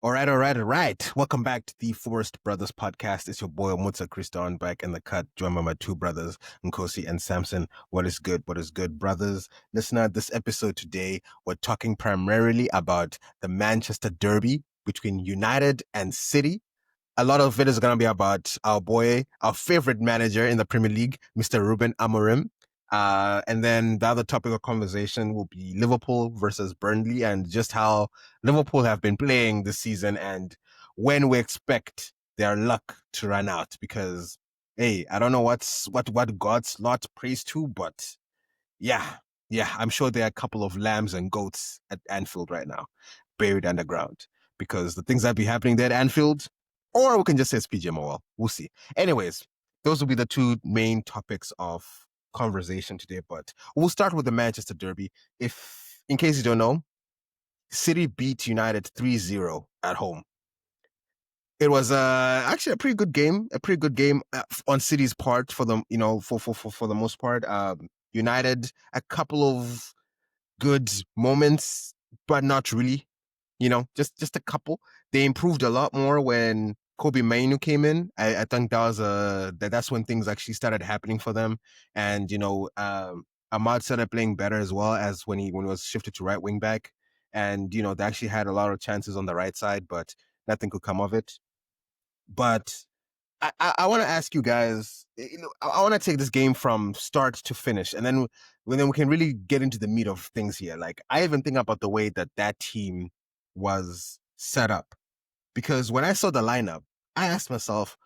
All right. Welcome back to the Forest Brothers podcast. It's your boy Mutsa Kriston back in the cut, joined by my two brothers, Nkosi and Samson. What is good? What is good, brothers? Listener, this episode today, we're talking primarily about the Manchester Derby between United and City. A lot of it is going to be about our boy, our favorite manager in the Premier League, Mr. Ruben Amorim. And then the other topic of conversation will be Liverpool versus Burnley and just how Liverpool have been playing this season and when we expect their luck to run out. Because, hey, I don't know what God's lot prays to, but yeah, I'm sure there are a couple of lambs and goats at Anfield right now, buried underground. Because the things that be happening there at Anfield, or we can just say it's PG Mobile. We'll see. Anyways, those will be the two main topics of conversation today. But we'll start with the Manchester Derby. If, in case you don't know, City beat United 3-0 at home. It was actually a pretty good game. On City's part for the for the most part. United a couple of good moments, but not really. Just a couple. They improved a lot more when Kobe Mainu came in. I think that's when things actually started happening for them. And Ahmad started playing better as well as when he was shifted to right wing back. And they actually had a lot of chances on the right side, but nothing could come of it. But I want to ask you guys. I want to take this game from start to finish, and then we can really get into the meat of things here. Like I even think about the way that team was set up, because when I saw the lineup, I asked myself,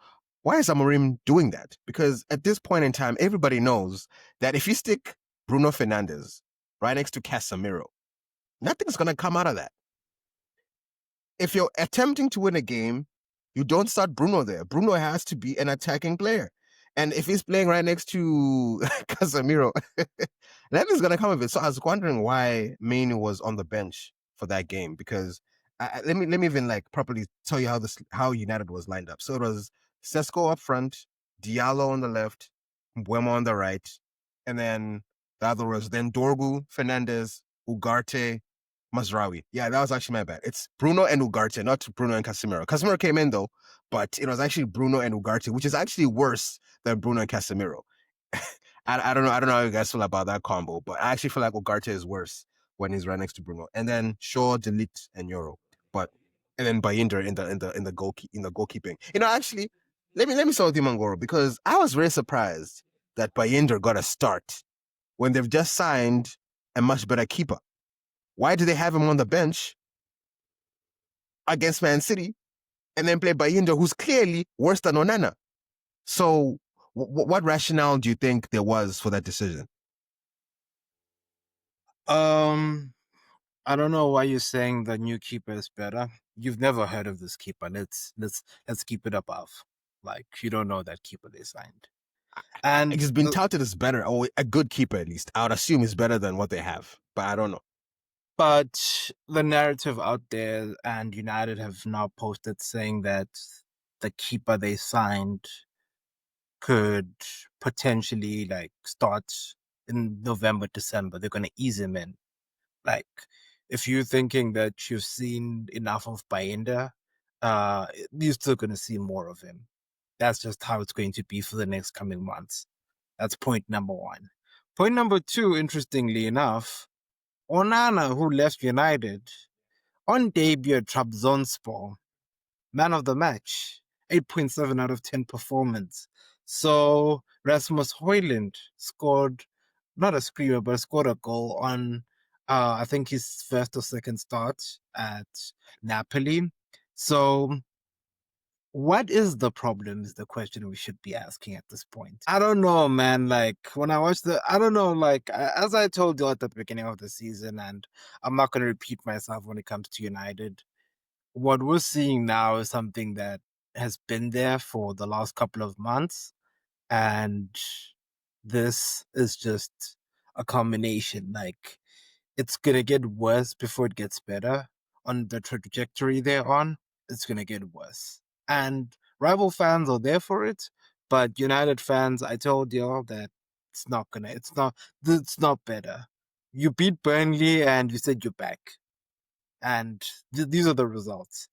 why is Amorim doing that? Because at this point in time, everybody knows that if you stick Bruno Fernandes right next to Casemiro, nothing's gonna come out of that. If you're attempting to win a game, you don't start Bruno there. Bruno has to be an attacking player. And if he's playing right next to Casemiro, nothing's going to come of it. So I was wondering why Mainu was on the bench for that game, because let me even like properly tell you how United was lined up. So it was Sesko up front, Diallo on the left, Mbeumo on the right, and then the other was then Dorgu, Fernandez, Ugarte, Mazraoui. Yeah, that was actually my bad. It's Bruno and Ugarte, not Bruno and Casemiro. Casemiro came in though, but it was actually Bruno and Ugarte, which is actually worse than Bruno and Casemiro. I don't know. I don't know how you guys feel about that combo, but I actually feel like Ugarte is worse when he's right next to Bruno. And then Shaw, Delete, and Euro. But and then Bayinder in the goalkeeping. Actually, let me start with you, Mangoro, because I was very surprised that Bayinder got a start when they've just signed a much better keeper. Why do they have him on the bench against Man City and then play Bayinder, who's clearly worse than Onana? So, what rationale do you think there was for that decision? I don't know why you're saying the new keeper is better. You've never heard of this keeper. Let's keep it above. Like you don't know that keeper they signed. And He's been touted as better, or a good keeper at least. I would assume he's better than what they have, but I don't know. but the narrative out there and United have now posted saying that the keeper they signed could potentially like start in November, December. They're gonna ease him in. Like, if you're thinking that you've seen enough of Bayinda, you're still going to see more of him. That's just how it's going to be for the next coming months. That's point number one. Point number two, interestingly enough, Onana, who left United, on debut at Trabzonspor, man of the match, 8.7 out of 10 performance. So Rasmus Højlund scored, not a screamer, but scored a goal on, I think his first or second start at Napoli. So what is the problem is the question we should be asking at this point. I don't know, man. Like when I watched I don't know, like as I told you at the beginning of the season, and I'm not going to repeat myself when it comes to United, what we're seeing now is something that has been there for the last couple of months. And this is just a combination. Like, it's going to get worse before it gets better. On the trajectory they're on, it's going to get worse. And rival fans are there for it. But United fans, I told y'all that it's not better. You beat Burnley and you said you're back. And these are the results.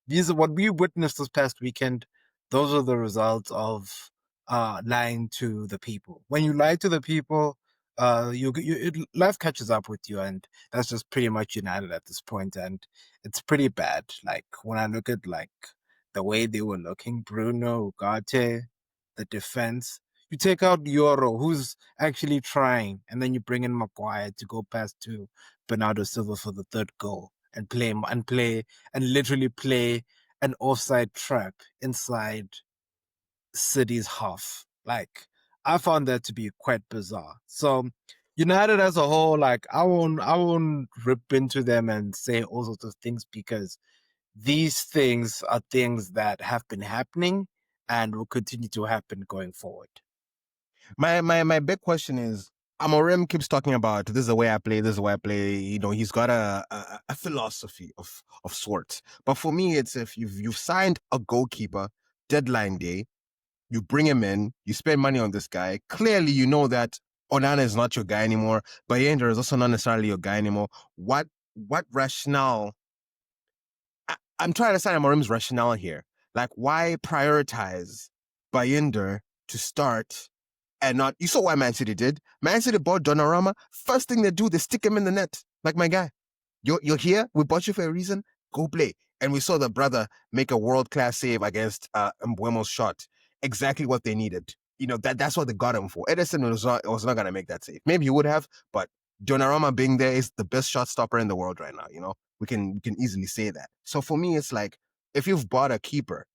these are what we witnessed this past weekend. Those are the results of lying to the people. When you lie to the people, life catches up with you, and that's just pretty much United at this point, and it's pretty bad. Like when I look at like the way they were looking, Bruno, Ugarte, the defense. You take out Euro, who's actually trying, and then you bring in Maguire to go past to Bernardo Silva for the third goal and literally play an offside trap inside City's half. Like I found that to be quite bizarre. So United as a whole, like I won't rip into them and say all sorts of things because these things are things that have been happening and will continue to happen going forward. My big question is, Amorim keeps talking about this is the way I play, this is the way I play. You know, he's got a philosophy of sorts. But for me, it's if you've signed a goalkeeper deadline day, you bring him in, you spend money on this guy. Clearly, you know that Onana is not your guy anymore. Bayender is also not necessarily your guy anymore. What rationale? I'm trying to understand Amorim's rationale here. Like, why prioritize Bayender to start and not? You saw what Man City did. Man City bought Donnarumma. First thing they do, they stick him in the net. Like, my guy, you're here. We bought you for a reason. Go play. And we saw the brother make a world class save against Mbuemo's shot. Exactly what they needed. You know that's what they got him for. Edison was not gonna make that save. Maybe he would have, but Donnarumma being there is the best shot stopper in the world right now. You know, we can easily say that. So for me, it's like if you've bought a keeper,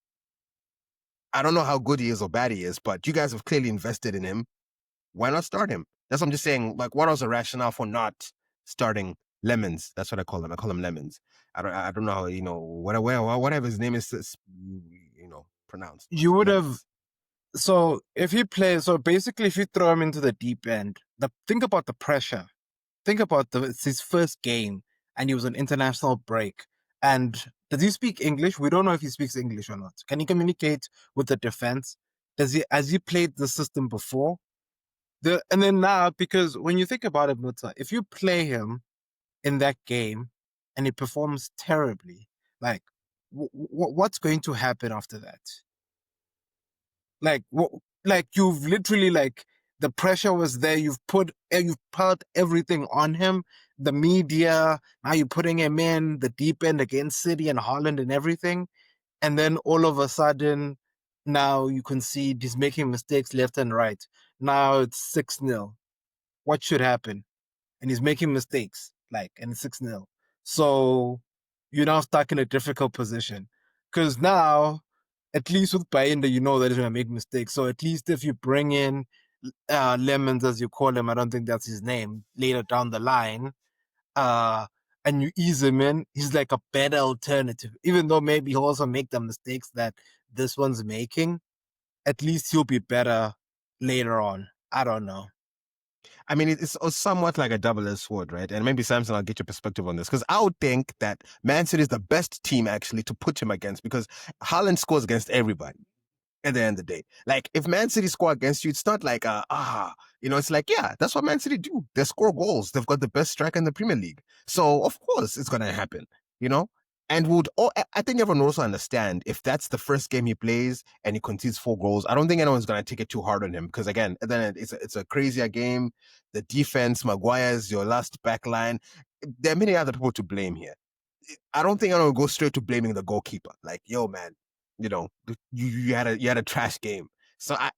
I don't know how good he is or bad he is, but you guys have clearly invested in him. Why not start him? That's what I'm just saying. Like, what was the rationale for not starting Lemons? That's what I call him. I call him Lemons. I don't know how whatever his name is pronounced, but You would have Lemons. so if he plays so basically if you throw him into the deep end, think about the pressure. Think about it's his first game and he was on international break. And does he speak English? We don't know if he speaks English or not. Can he communicate with the defense? Does he has he played the system before? And then now, because when you think about it, Muta, if you play him in that game and he performs terribly, like what's going to happen after that? Like like you've literally like the pressure was there. You've put everything on him. The media. Now you're putting him in the deep end against City and Holland and everything. And then all of a sudden, now you can see he's making mistakes left and right. Now it's 6-0. What should happen? And he's making mistakes, like, and it's 6-0. So you're now stuck in a difficult position. Because now, at least with Bayinda, you know that he's going to make mistakes. So at least if you bring in Lemons, as you call him, I don't think that's his name, later down the line, uh, and you ease him in, he's like a better alternative. Even though maybe he'll also make the mistakes that this one's making, at least he'll be better later on. I don't know. I mean, it's somewhat like a double-edged sword, right? And maybe Samson, I'll get your perspective on this because I would think that Man City is the best team actually to put him against because Haaland scores against everybody at the end of the day. Like if Man City score against you, it's not like it's like, yeah, that's what Man City do. They score goals. They've got the best striker in the Premier League. So of course it's gonna happen, you know? And I think everyone will also understand if that's the first game he plays and he concedes 4 goals. I don't think anyone's gonna take it too hard on him because again, then it's a crazier game. The defense, Maguire's your last back line. There are many other people to blame here. I don't think I will go straight to blaming the goalkeeper. Like, yo, man, you had a trash game. So I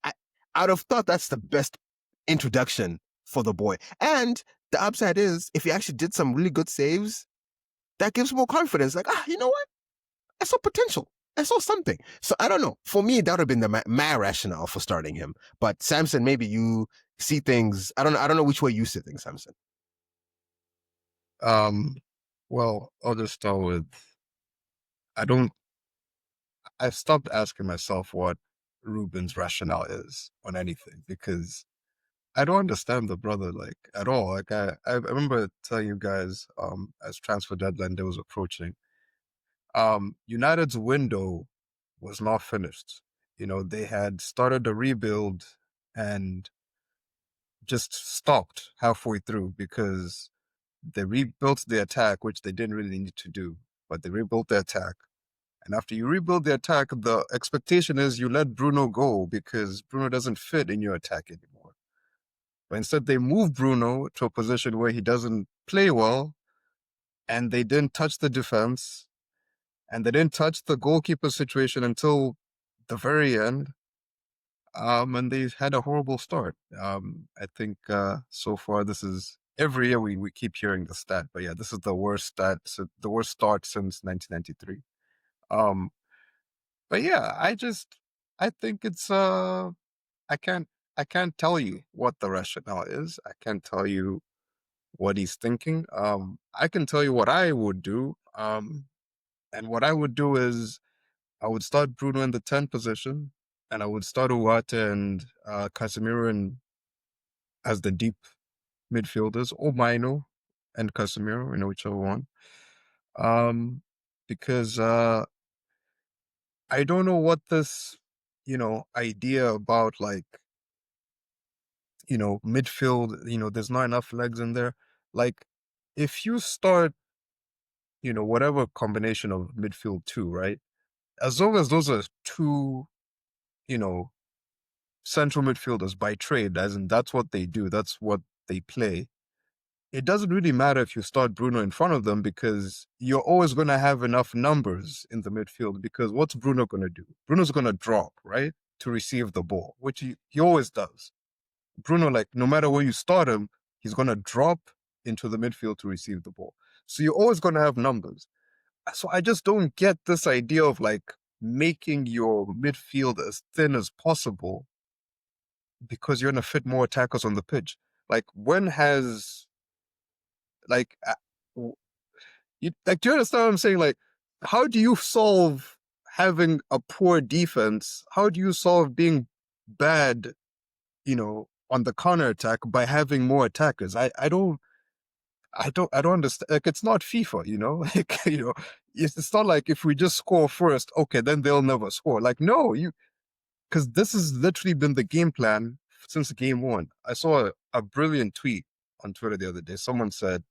would have thought that's the best introduction for the boy. And the upside is if he actually did some really good saves, that gives more confidence. Like, you know what? I saw potential. I saw something. So I don't know. For me, that would have been my rationale for starting him. But Samson, maybe you see things. I don't know which way you see things, Samson. Um, well, I'll just start with I don't. I've stopped asking myself what Ruben's rationale is on anything because I don't understand the brother like at all. Like I remember telling you guys as transfer deadline day was approaching, United's window was not finished. You know, they had started the rebuild and just stopped halfway through because they rebuilt the attack, which they didn't really need to do, but they rebuilt the attack. And after you rebuild the attack, the expectation is you let Bruno go because Bruno doesn't fit in your attack anymore. But instead, they move Bruno to a position where he doesn't play well, and they didn't touch the defense, and they didn't touch the goalkeeper situation until the very end. And they had a horrible start. I think so far this is every year we keep hearing the stat, but yeah, this is the worst the worst start since 1993. Um, but yeah, I think it's I can't I can't tell you what the rationale is. I can't tell you what he's thinking. I can tell you what I would do. And what I would do is I would start Bruno in the 10 position, and I would start Uwata and Casemiro as the deep midfielders, or Mino and Casemiro, whichever one. Because I don't know what this, idea about like, midfield, there's not enough legs in there. Like, if you start, whatever combination of midfield two, right? As long as those are two, you know, central midfielders by trade, as in that's what they do, that's what they play. It doesn't really matter if you start Bruno in front of them because you're always going to have enough numbers in the midfield because what's Bruno going to do? Bruno's going to drop, right, to receive the ball, which he always does. Bruno, like, no matter where you start him, he's going to drop into the midfield to receive the ball. So you're always going to have numbers. So I just don't get this idea of like making your midfield as thin as possible because you're going to fit more attackers on the pitch. Like, when has like do you understand what I'm saying? Like, how do you solve having a poor defense? How do you solve being bad, on the counter attack by having more attackers? I don't understand. Like, it's not FIFA, like, it's not like if we just score first, okay, then they'll never score. Like, no, because this has literally been the game plan since game one. I saw a brilliant tweet on Twitter the other day. Someone said,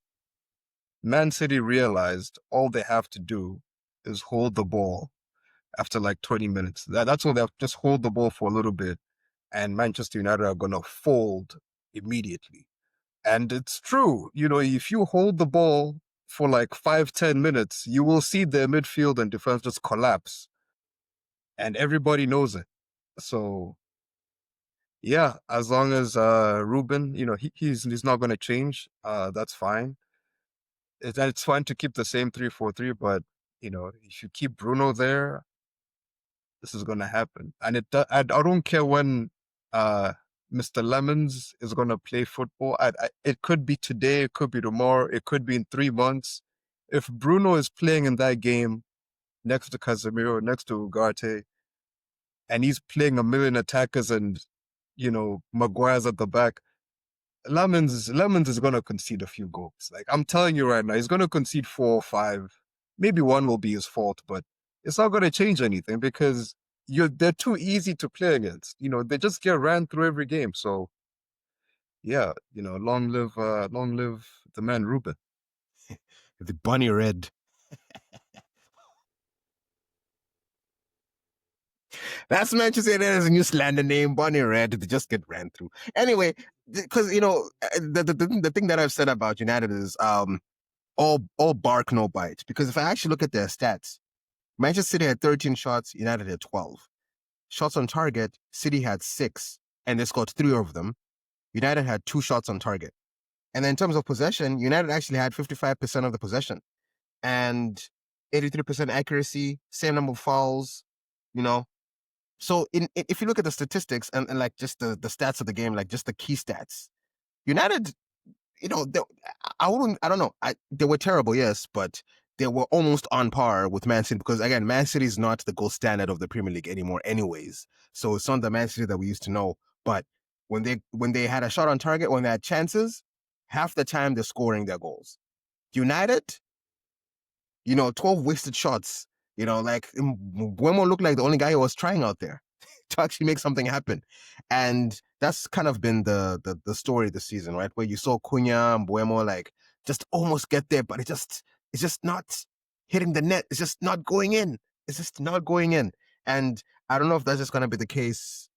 Man City realized all they have to do is hold the ball after like 20 minutes. That's all they have. Just hold the ball for a little bit, and Manchester United are going to fold immediately. And it's true. If you hold the ball for like 5-10 minutes, you will see their midfield and defense just collapse. And everybody knows it. So, yeah, as long as Ruben, he's not going to change, that's fine. It's fine to keep the same 3-4-3, but if you keep Bruno there, this is going to happen. And I don't care when Mr. Lemons is going to play football. It could be today, it could be tomorrow, it could be in 3 months. If Bruno is playing in that game next to Casemiro, next to Ugarte, and he's playing a million attackers and Maguire's at the back, Lemons is going to concede a few goals. Like, I'm telling you right now, he's going to concede 4 or 5. Maybe one will be his fault, but it's not going to change anything because they're too easy to play against. They just get ran through every game. So, yeah, long live the man Ruben. The bunny red. That's Manchester United's new slander name, Bunny Red. They just get ran through. Anyway, because the thing that I've said about United is all bark no bite. Because if I actually look at their stats, Manchester City had 13 shots, United had 12. Shots on target, City had 6, and they scored 3 of them. United had 2 shots on target. And then in terms of possession, United actually had 55% of the possession and 83% accuracy, same number of fouls, So if you look at the statistics and like just the stats of the game, like just the key stats, United, I don't know. They were terrible, yes, but they were almost on par with Man City because, again, Man City is not the gold standard of the Premier League anymore anyways. So it's not the Man City that we used to know. But when they had a shot on target, when they had chances, half the time they're scoring their goals. United, 12 wasted shots. Like Buemo looked like the only guy who was trying out there to actually make something happen. And that's kind of been the story this season, right? Where you saw Cunha and Buemo like just almost get there, but it's just not hitting the net. It's just not going in. just not going in. And I don't know if that's just going to be the case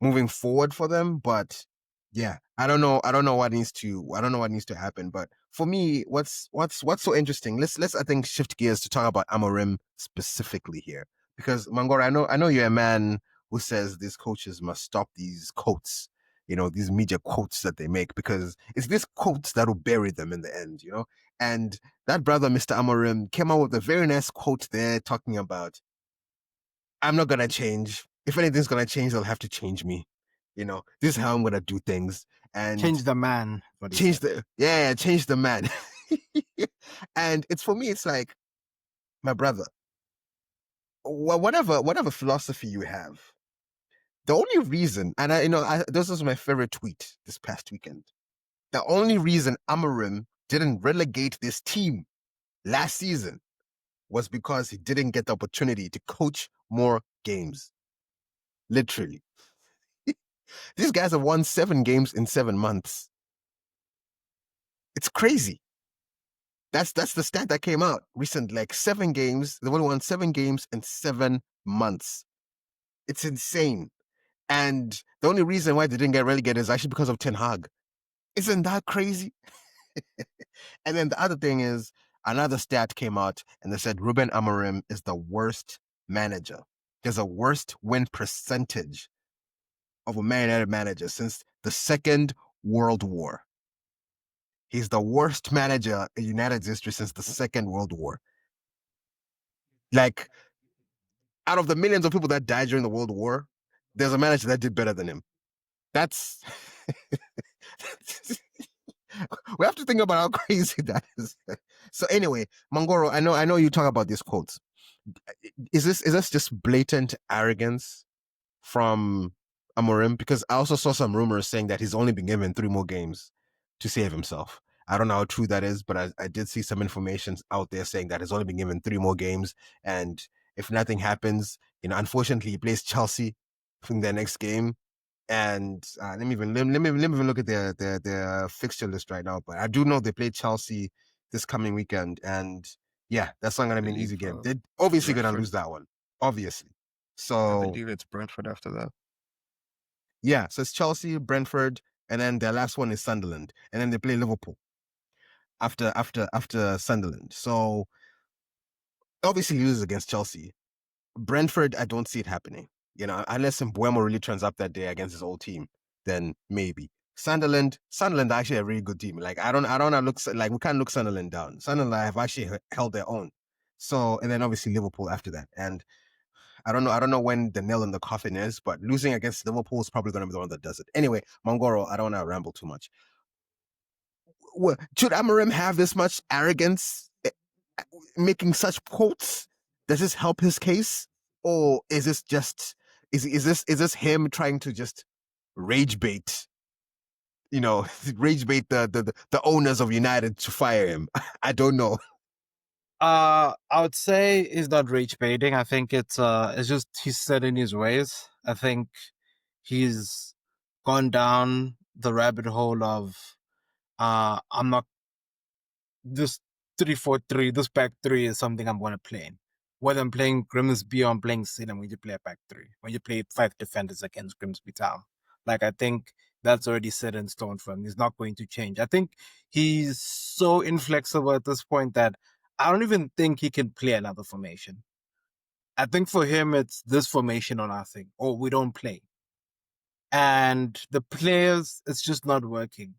moving forward for them, but yeah, I don't know. I don't know what needs to happen. But for me, what's so interesting? Let's I think shift gears to talk about Amorim specifically here, because Mangora, I know you're a man who says these coaches must stop these quotes, these media quotes that they make, because it's these quotes that will bury them in the end. And that brother, Mr. Amorim, came out with a very nice quote there talking about, I'm not gonna change. If anything's gonna change, they'll have to change me. This is how I'm gonna do things. And Change the man. What he change said. change the man. And it's for me, it's like, my brother, whatever philosophy you have, the only reason, and this was my favorite tweet this past weekend. The only reason Amorim didn't relegate this team last season was because he didn't get the opportunity to coach more games. Literally. These guys have won 7 games in 7 months. It's crazy. That's the stat that came out recently. Like 7 games, they've only won 7 games in 7 months. It's insane. And the only reason why they didn't get relegated is actually because of Ten Hag. Isn't that crazy? And then the other thing is, another stat came out and they said Ruben Amorim is the worst manager. There's a worst win percentage of a Man United manager since the Second World War. He's the worst manager in United's history since the Second World War. Like, out of the millions of people that died during the World War, there's a manager that did better than him. That's we have to think about how crazy that is. So anyway, Mangoro, I know you talk about these quotes. Is this just blatant arrogance from Amorim? Because I also saw some rumors saying that he's only been given 3 more games to save himself. I don't know how true that is, but I did see some information out there saying that he's only been given 3 more games, and if nothing happens, unfortunately, he plays Chelsea in their next game. And let me even look at their fixture list right now. But I do know they play Chelsea this coming weekend, and yeah, that's not going to be an easy game. They're obviously going to lose that one, obviously. So I believe it's Brentford after that. Yeah, so it's Chelsea, Brentford, and then their last one is Sunderland, and then they play Liverpool after Sunderland. So obviously loses against Chelsea. Brentford, I don't see it happening. Unless Mbuemo really turns up that day against his old team, then maybe. Sunderland actually a really good team. Like I don't look like we can't look Sunderland down. Sunderland have actually held their own. So, and then obviously Liverpool after that. And I don't know when the nail in the coffin is, but losing against Liverpool is probably going to be the one that does it. Anyway, Mongoro, I don't want to ramble too much. Should Amorim have this much arrogance, making such quotes? Does this help his case, or is this just is this him trying to just rage bait? Rage bait the owners of United to fire him. I don't know. I would say it's not rage baiting. I think it's just he's set in his ways. I think he's gone down the rabbit hole of I'm not this 3-4-3, this back 3 is something I'm gonna play in. Whether I'm playing Grimsby or I'm playing City, when you play a back 3. When you play 5 defenders against Grimsby Town. Like I think that's already set in stone for him. He's not going to change. I think he's so inflexible at this point that I don't even think he can play another formation. I think for him, it's this formation or nothing, or we don't play. And the players, it's just not working.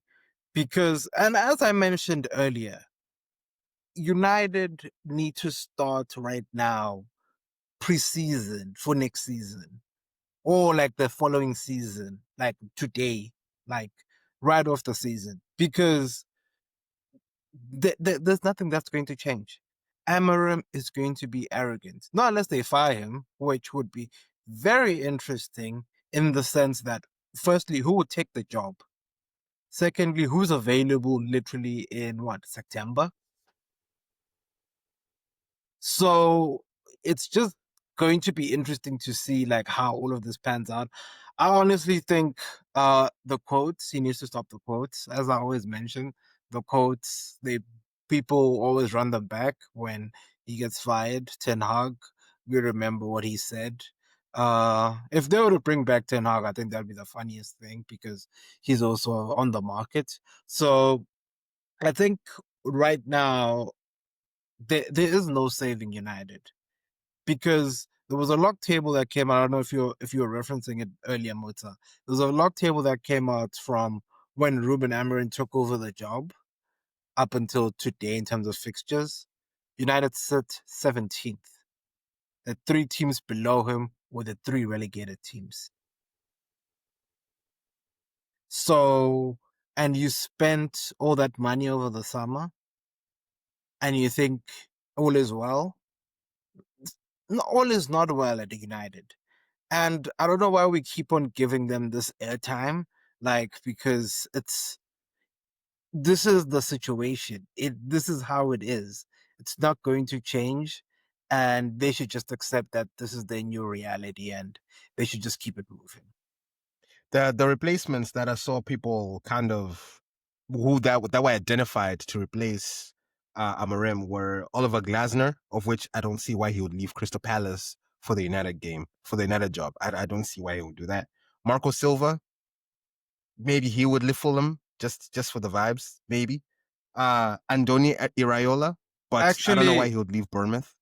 Because, and as I mentioned earlier, United need to start right now, preseason for next season, or like the following season, like today, like right off the season, because there's nothing that's going to change. Amorim is going to be arrogant, not unless they fire him, which would be very interesting in the sense that, firstly, who would take the job? Secondly, who's available literally in September? So it's just going to be interesting to see like how all of this pans out. I honestly think the quotes, he needs to stop the quotes. As I always mention, the quotes, people always run them back when he gets fired. Ten Hag, we remember what he said. If they were to bring back Ten Hag, I think that'd be the funniest thing because he's also on the market. So I think right now there is no saving United because there was a log table that came out. I don't know if you were referencing it earlier, Mota. There was a log table that came out from when Ruben Amorim took over the job up until today in terms of fixtures. United sit 17th. The three teams below him were the three relegated teams. So, and you spent all that money over the summer, and you think all is well. No, all is not well at United. And I don't know why we keep on giving them this airtime, like, because this is the situation. This is how it is. It's not going to change. And they should just accept that this is their new reality and they should just keep it moving. The replacements that I saw people kind of who that were identified to replace Amorim were Oliver Glasner, of which I don't see why he would leave Crystal Palace for the United game, for the United job. I don't see why he would do that. Marco Silva, maybe he would leave Fulham just for the vibes, maybe. Andoni Iraola, but I don't know why Actually, he would leave Bournemouth.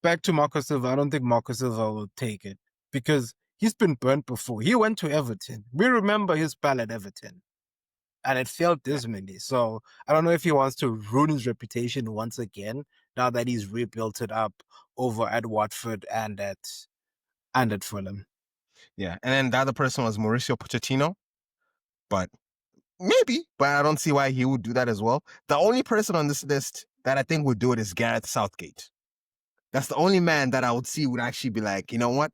back to Marco Silva, I don't think Marco Silva will take it because he's been burnt before. He went to Everton. We remember his spell at Everton and it failed dismally. So I don't know if he wants to ruin his reputation once again now that he's rebuilt it up over at Watford and at Fulham. Yeah, and then the other person was Mauricio Pochettino, but maybe, but I don't see why he would do that as well. The only person on this list that I think would do it is Gareth Southgate. That's the only man that I would see would actually be like, you know what?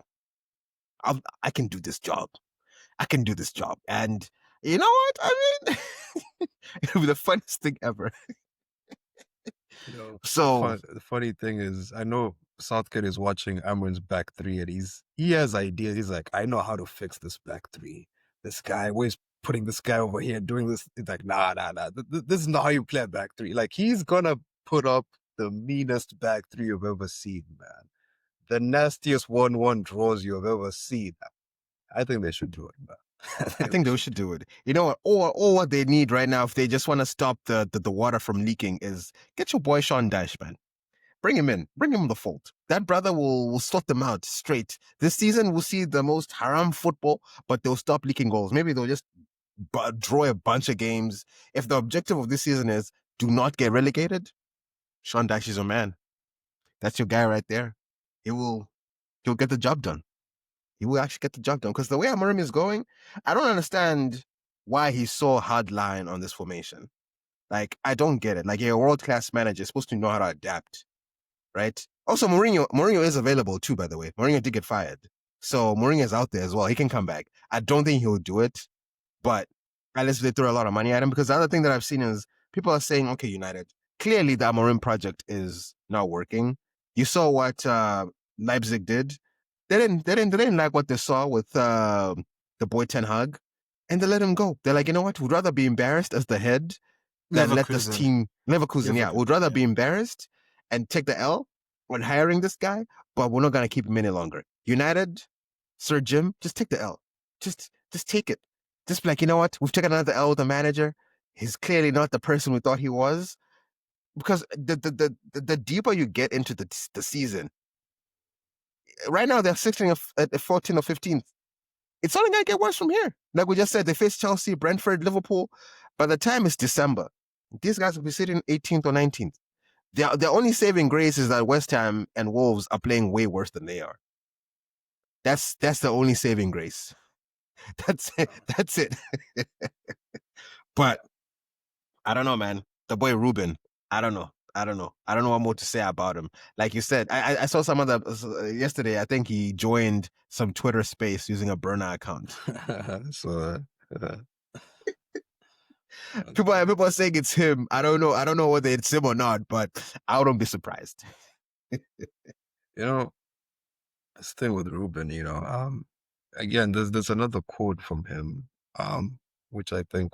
I can do this job. I can do this job. And you know what? I mean, it would be the funniest thing ever. You know, So the funny thing is, I know Southgate is watching Amorim's back three, and he has ideas. He's like, I know how to fix this back three. This guy always putting this guy over here doing this. He's like, nah. This is not how you play a back three. Like he's gonna put up the meanest back three you've ever seen, man. The nastiest 1-1 draws you've ever seen. I think they should do it, man. I think they should do it. You know what? Or what they need right now, if they just want to stop the water from leaking, is get your boy Sean Dyche, man. Bring him in. Bring him in the fold. That brother will sort them out straight. This season, we'll see the most haram football, but they'll stop leaking goals. Maybe they'll just draw a bunch of games. If the objective of this season is do not get relegated, Sean Dyche is your man. That's your guy right there. He'll get the job done. He will actually get the job done. Because the way Amorim is going, I don't understand why he's so hard line on this formation. Like, I don't get it. Like, you're a world-class manager. You're supposed to know how to adapt, right? Also, Mourinho is available too, by the way. Mourinho did get fired. So Mourinho is out there as well. He can come back. I don't think he'll do it, but at least they throw a lot of money at him. Because the other thing that I've seen is people are saying, okay, United, clearly the Amorim project is not working. You saw what Leipzig did. They didn't like what they saw with the boy Ten Hag, and they let him go. They're like, you know what? We'd rather be embarrassed as the head than let this team Leverkusen. Yeah, we'd rather be embarrassed and take the L when hiring this guy, but we're not gonna keep him any longer. United, Sir Jim, just take the L. Just take it. Just be like, you know what? We've taken another L with the manager. He's clearly not the person we thought he was. Because the deeper you get into the season, right now they're sitting at 14th or 15th. It's only going to get worse from here. Like we just said, they face Chelsea, Brentford, Liverpool. By the time it's December, these guys will be sitting 18th or 19th. Their only saving grace is that West Ham and Wolves are playing way worse than they are. That's the only saving grace. That's it. That's it. But I don't know, man. The boy Ruben, I don't know. I don't know what more to say about him. Like you said, I saw some other yesterday. I think he joined some Twitter space using a burner account. So people are saying it's him. I don't know whether it's him or not, but I wouldn't be surprised. You know, this thing with Ruben, again, there's another quote from him, which I think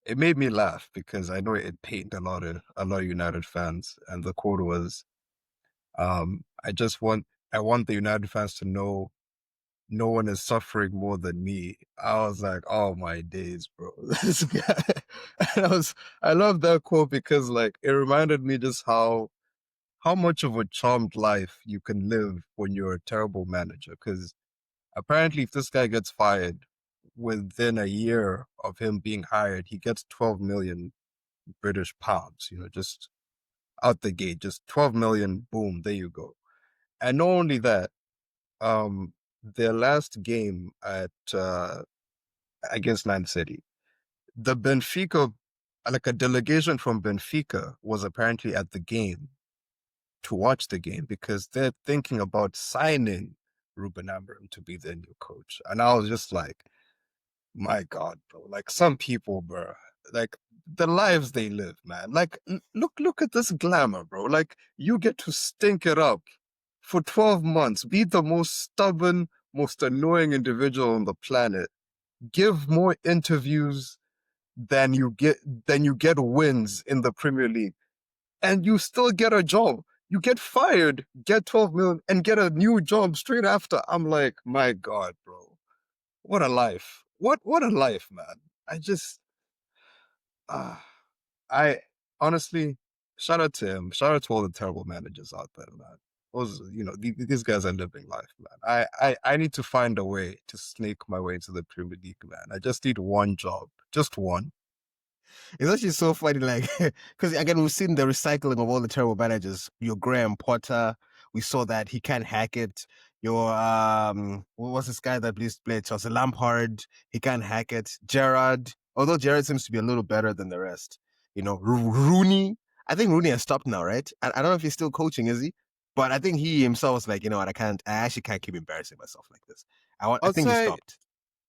it made me laugh because I know it pained a lot of United fans, and the quote was, I just want I want the United fans to know no one is suffering more than me. I was like, oh my days, bro. This guy. And I love that quote because like it reminded me just how much of a charmed life you can live when you're a terrible manager. Because apparently, if this guy gets fired within a year of him being hired, he gets 12 million British pounds. Just out the gate, just 12 million. Boom, there you go. And not only that, their last game at against Man City, the Benfica, like a delegation from Benfica, was apparently at the game to watch the game because they're thinking about signing Ruben Amorim to be their new coach. And I was just like, my God, bro. Like some people, bro, like the lives they live, man. Like look at this glamour, bro. Like you get to stink it up for 12 months, be the most stubborn, most annoying individual on the planet, give more interviews than you get wins in the Premier League, and you still get a job. You get fired, get 12 million, and get a new job straight after. I'm like, my God, bro. What a life. What a life, man. I just uh, I honestly shout out to him. Shout out to all the terrible managers out there, man. These guys are living life, man. I need to find a way to snake my way into the Premier League, man. I just need one job. Just one. It's actually so funny, like, because again, we've seen the recycling of all the terrible managers. Your Graham Potter, we saw that he can't hack it. Your what was this guy that played Chelsea? Lampard, he can't hack it. Gerrard, although Gerrard seems to be a little better than the rest. Rooney. I think Rooney has stopped now, right? I don't know if he's still coaching, is he? But I think he himself was like, you know what, I actually can't keep embarrassing myself like this. I I'd think he say stopped.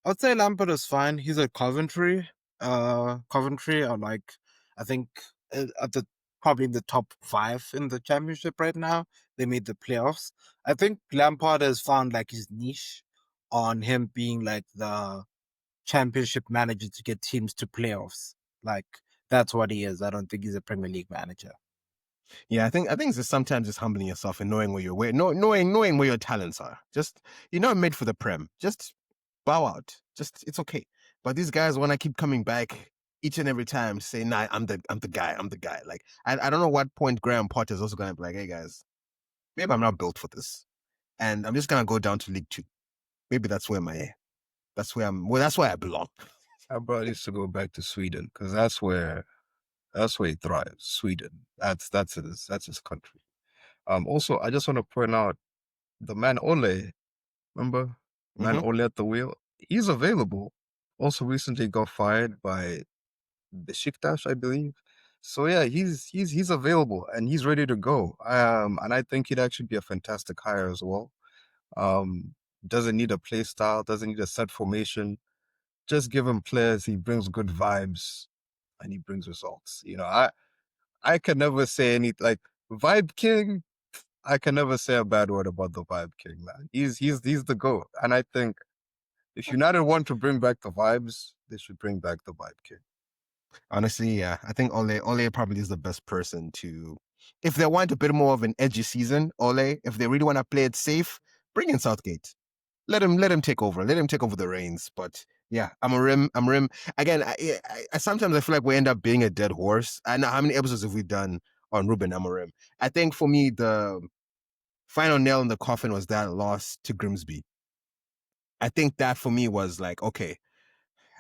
I'd say Lampard is fine. He's at Coventry. Coventry are like, I think, at the probably in the top 5 in the championship right now. They made the playoffs. I think Lampard has found like his niche on him being like the championship manager to get teams to playoffs. Like that's what he is. I don't think he's a Premier League manager. Yeah, I think it's just sometimes just humbling yourself and knowing knowing where your talents are. Just you're not made for the prem. Just bow out. Just it's okay. But these guys want to keep coming back each and every time, saying, "Nah, I'm the guy." Like I don't know what point Graham Potter is also gonna be like, "Hey guys, maybe I'm not built for this, and I'm just gonna go down to League Two. Maybe that's where that's where I belong." I probably needs to go back to Sweden because that's where he thrives. Sweden. That's his country. Also, I just want to point out the man Ole. Remember, man Mm-hmm. Ole at the wheel. He's available. Also, recently got fired by Besiktas, I believe. So yeah, he's available and he's ready to go. And I think he'd actually be a fantastic hire as well. Doesn't need a play style, doesn't need a set formation. Just give him players. He brings good vibes, and he brings results. I can never say any like Vibe King. I can never say a bad word about the Vibe King, man. He's the GOAT. And I think if United want to bring back the vibes, they should bring back the Vibe King. Honestly, yeah, I think Ole probably is the best person to, if they want a bit more of an edgy season. Ole, if they really want to play it safe, bring in Southgate. Let him take over. Let him take over the reins. But yeah, Amorim. Again, I sometimes I feel like we end up being a dead horse. I know how many episodes have we done on Ruben Amorim. I think for me the final nail in the coffin was that loss to Grimsby. I think that for me was like, okay,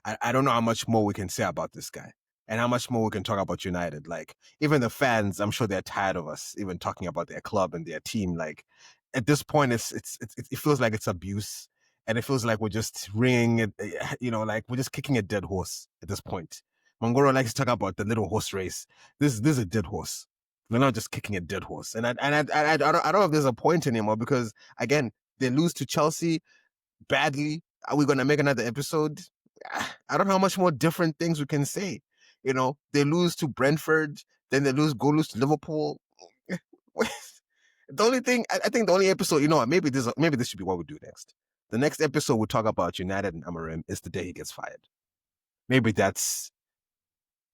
I don't know how much more we can say about this guy and how much more we can talk about United. Like, even the fans, I'm sure they're tired of us even talking about their club and their team. Like, at this point, it feels like it's abuse, and it feels like we're just ringing it. Like we're just kicking a dead horse at this point. Mangoro likes to talk about the little horse race. This is a dead horse. We're not just kicking a dead horse, and I don't know if there's a point anymore because again, they lose to Chelsea badly. Are we gonna make another episode? I don't know how much more different things we can say. They lose to Brentford, then they lose to Liverpool. The only thing I think the only episode, maybe this should be what we do next. The next episode we'll talk about United and Amorim is the day he gets fired. Maybe that's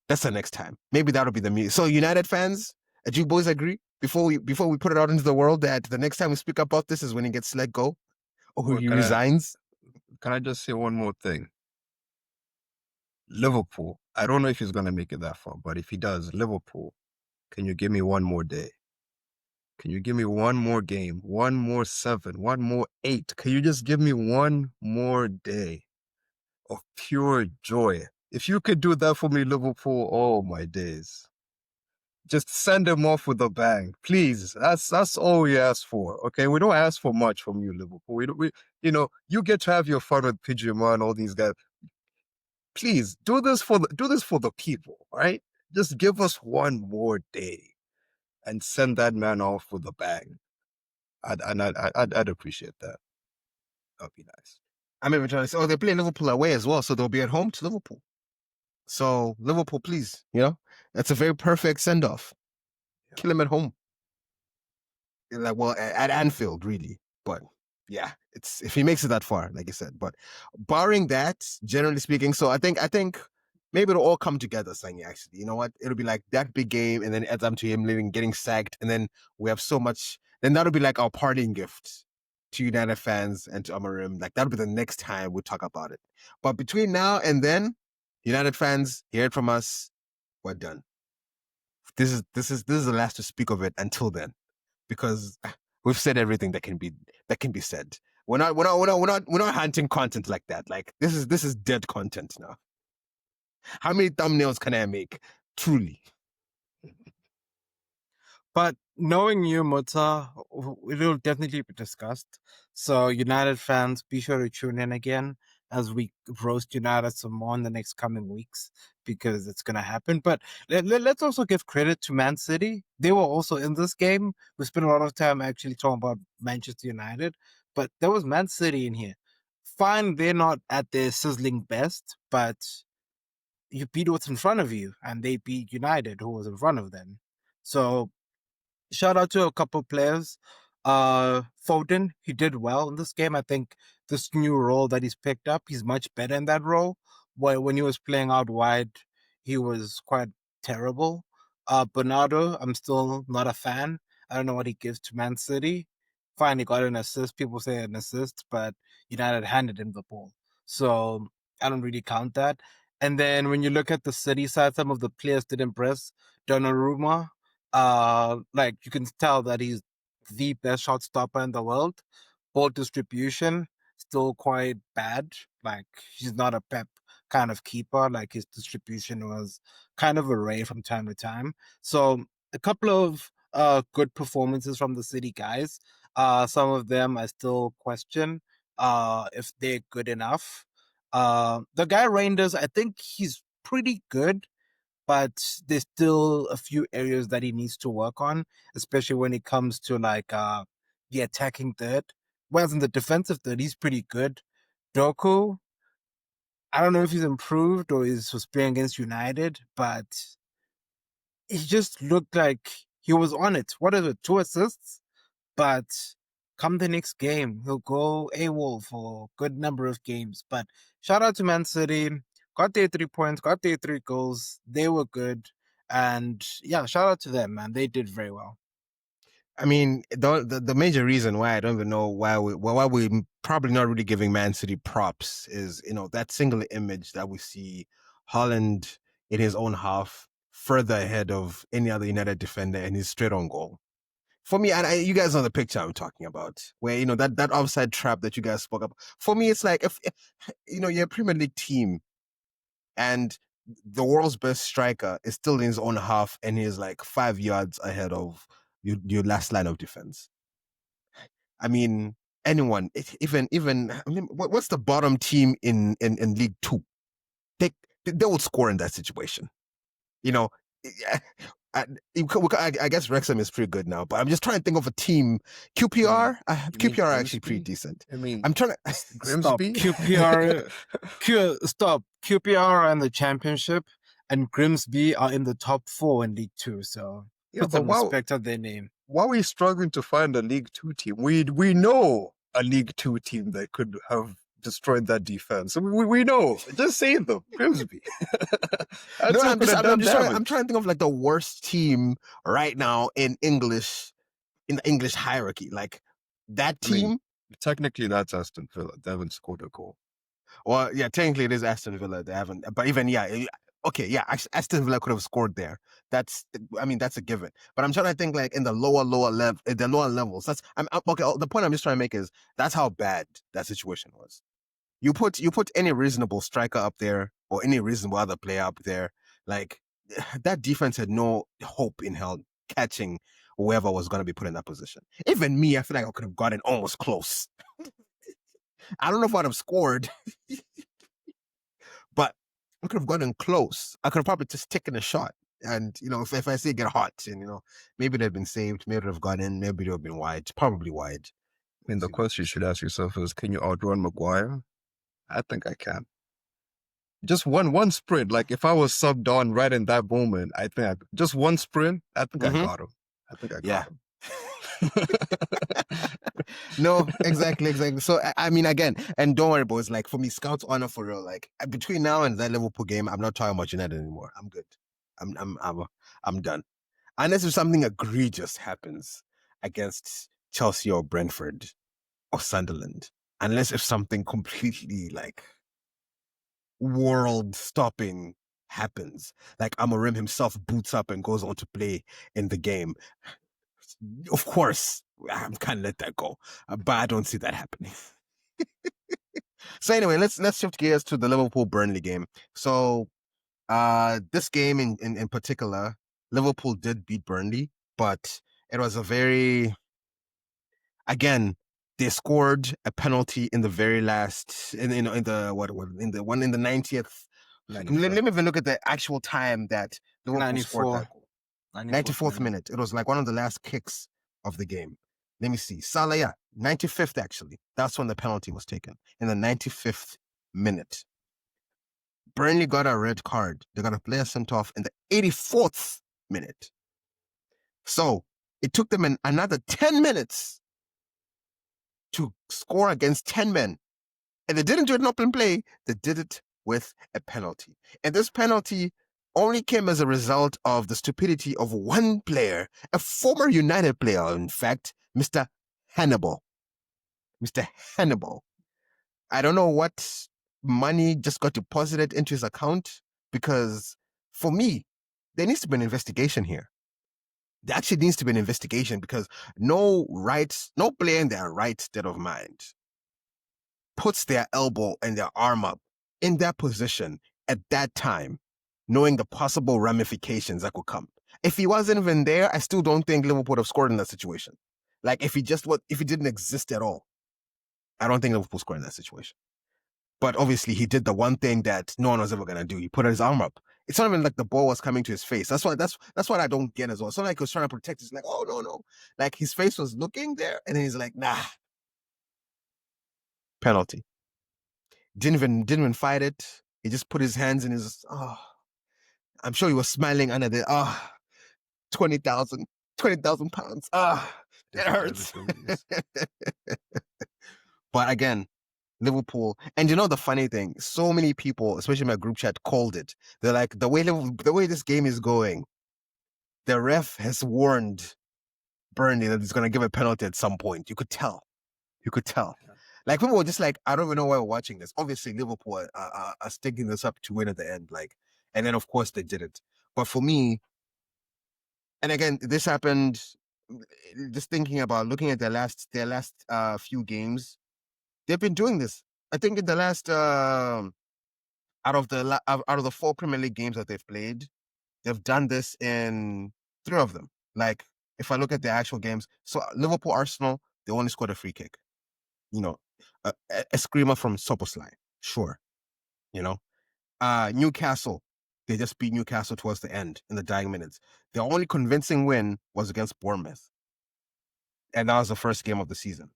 the next time. Maybe that'll be the music. So United fans, Do you boys agree? Before we put it out into the world, that the next time we speak about this is when he gets let go or Well, he resigns. can I just say one more thing? Liverpool. I don't know if he's going to make it that far, but if he does, Liverpool, can you give me one more day? Can you give me one more game, one more 7, one more 8? Can you just give me one more day of pure joy? If you could do that for me, Liverpool, oh my days. Just send them off with a bang, please. That's all we ask for. Okay, we don't ask for much from you, Liverpool. You get to have your fun with Pijama and all these guys. Please do this for the people, all right? Just give us one more day and send that man off with a bang. I'd appreciate that. That'd be nice. I'm even trying to say, they play Liverpool away as well, so they'll be at home to Liverpool. So Liverpool, please, that's a very perfect send off. Yeah. Kill him at home. Like, well, at Anfield, really. But yeah, it's if he makes it that far, like you said. But barring that, generally speaking, so I think maybe it'll all come together, Sanyi, actually. You know what? It'll be like that big game, and then it adds up to him living, getting sacked, and then we have so much. Then that'll be like our parting gift to United fans and to Amorim. Like that'll be the next time we talk about it. But between now and then, United fans, hear it from us. We're done. This is the last to speak of it until then, because we've said everything that can be said. We're not hunting content like that. Like this is dead content now. How many thumbnails can I make? Truly. But knowing you, Muta, it will definitely be discussed. So, United fans, be sure to tune in again as we roast United some more in the next coming weeks, because it's going to happen. But let's also give credit to Man City. They were also in this game. We spent a lot of time actually talking about Manchester United, but there was Man City in here. Fine, they're not at their sizzling best, but you beat what's in front of you, and they beat United, who was in front of them. So, shout out to a couple players. Foden, he did well in this game. I think this new role that he's picked up, he's much better in that role. When he was playing out wide, he was quite terrible. Bernardo, I'm still not a fan. I don't know what he gives to Man City. Finally got an assist. People say an assist, but United handed him the ball. So I don't really count that. And then when you look at the City side, some of the players did impress. Donnarumma, like you can tell that he's the best shot stopper in the world. Ball distribution still quite bad. Like he's not a Pep kind of keeper. Like his distribution was kind of array from time to time. So a couple of good performances from the City guys. Some of them I still question if they're good enough. The guy Reinders, I think he's pretty good, but there's still a few areas that he needs to work on, especially when it comes to like the attacking third. Whereas in the defensive third, he's pretty good. Doku, I don't know if he's improved or he's was playing against United, but he just looked like he was on it. What is it? 2 assists? But come the next game, he'll go AWOL for a good number of games. But shout out to Man City. Got their 3 points, got their 3 goals. They were good. And yeah, shout out to them, man. They did very well. I mean, the major reason why I don't even know why we're probably not really giving Man City props is, that single image that we see Haaland in his own half further ahead of any other United defender, and he's straight on goal. For me, and you guys know the picture I'm talking about, where that offside trap that you guys spoke about. For me, it's like if you're a Premier League team, and the world's best striker is still in his own half, and he's like 5 yards ahead of your last line of defense. I mean, anyone, even what's the bottom team in League Two? They would score in that situation. I guess Wrexham is pretty good now, but I'm just trying to think of a team. QPR, QPR are actually pretty decent. I mean, I'm trying to stop Grimsby. QPR. Stop QPR are in the championship, and Grimsby are in the top 4 in League Two. So put some respect on their name. Why are we struggling to find a League Two team? We know a League Two team that could have destroyed that defense. We know. Just say them, Grimsby. That No, team I'm could just, have I'm, done I'm just trying. damage. I'm trying to think of like the worst team right now in the English hierarchy. Like that I mean, team. technically, that's Aston Villa. They haven't scored a goal. Well, yeah, technically it is Aston Villa. They haven't, but even okay, yeah, Aston Villa could have scored there. I mean, that's a given. But I'm trying to think like in the lower level, the lower levels. I'm okay. The point I'm just trying to make is that's how bad that situation was. You put any reasonable striker up there or any reasonable other player up there, like that defense had no hope in hell catching whoever was going to be put in that position. Even me, I feel like I could have gotten almost close. I don't know if I'd have scored, but I could have gotten close. I could have probably just taken a shot. And, if I see it get hot and, maybe they'd been saved, maybe they'd have gone in, maybe they'd have been wide, probably wide. I mean, the question you should ask yourself is, can you outrun Maguire? I think I can. Just one sprint. Like if I was subbed on right in that moment, just one sprint, I think I got him. I think I Yeah. got him. No, exactly. So I mean, again, and don't worry, boys. Like for me, Scouts honor for real. Like between now and that Liverpool game, I'm not talking about United anymore. I'm good. I'm done. Unless if something egregious happens against Chelsea or Brentford or Sunderland. Unless if something completely like world stopping happens, like Amorim himself boots up and goes on to play in the game. Of course, I can't let that go, but I don't see that happening. So anyway, let's shift gears to the Liverpool Burnley game. So, this game in particular, Liverpool did beat Burnley, but it was a very, again, they scored a penalty in the very last in the what in the one in the 90th. Let me even look at the actual time that Liverpool scored that goal. 94th minute. It was like one of the last kicks of the game. Let me see. Salah, yeah, 95th actually. That's when the penalty was taken, in the 95th minute. Burnley got a red card. They got a player sent off in the 84th minute. So it took them another 10 minutes to score against 10 men. And they didn't do it in open play. They did it with a penalty. And this penalty only came as a result of the stupidity of one player, a former United player, in fact, Mr. Hannibal. Mr. Hannibal. I don't know what money just got deposited into his account, because for me, there needs to be an investigation here. There actually needs to be an investigation, because no player in their right state of mind puts their elbow and their arm up in that position at that time, knowing the possible ramifications that could come. If he wasn't even there, I still don't think Liverpool would have scored in that situation. Like if he didn't exist at all, I don't think Liverpool scored in that situation. But obviously he did the one thing that no one was ever gonna do. He put his arm up. It's not even like the ball was coming to his face. That's what I don't get as well. It's not like he was trying to protect. He's like, oh no. Like his face was looking there, and then he's like, nah. Penalty. Didn't even fight it. He just put his hands in his I'm sure he was smiling under the 20,000 pounds. It hurts. But again, Liverpool, and the funny thing, so many people, especially my group chat, called it. They're like, the way this game is going, the ref has warned Burnley that he's gonna give a penalty at some point. You could tell. Like people were just like, I don't even know why we're watching this. Obviously, Liverpool are sticking this up to win at the end, and then of course they did it. But for me, and again, this happened. Just thinking about looking at their last few games, they've been doing this. I think in the last out of the 4 Premier League games that they've played, they've done this in 3 of them. Like if I look at the actual games, so Liverpool Arsenal, they only scored a free kick. A screamer from Soboslai, sure. Newcastle, they just beat Newcastle towards the end in the dying minutes. The only convincing win was against Bournemouth, and that was the first game of the season.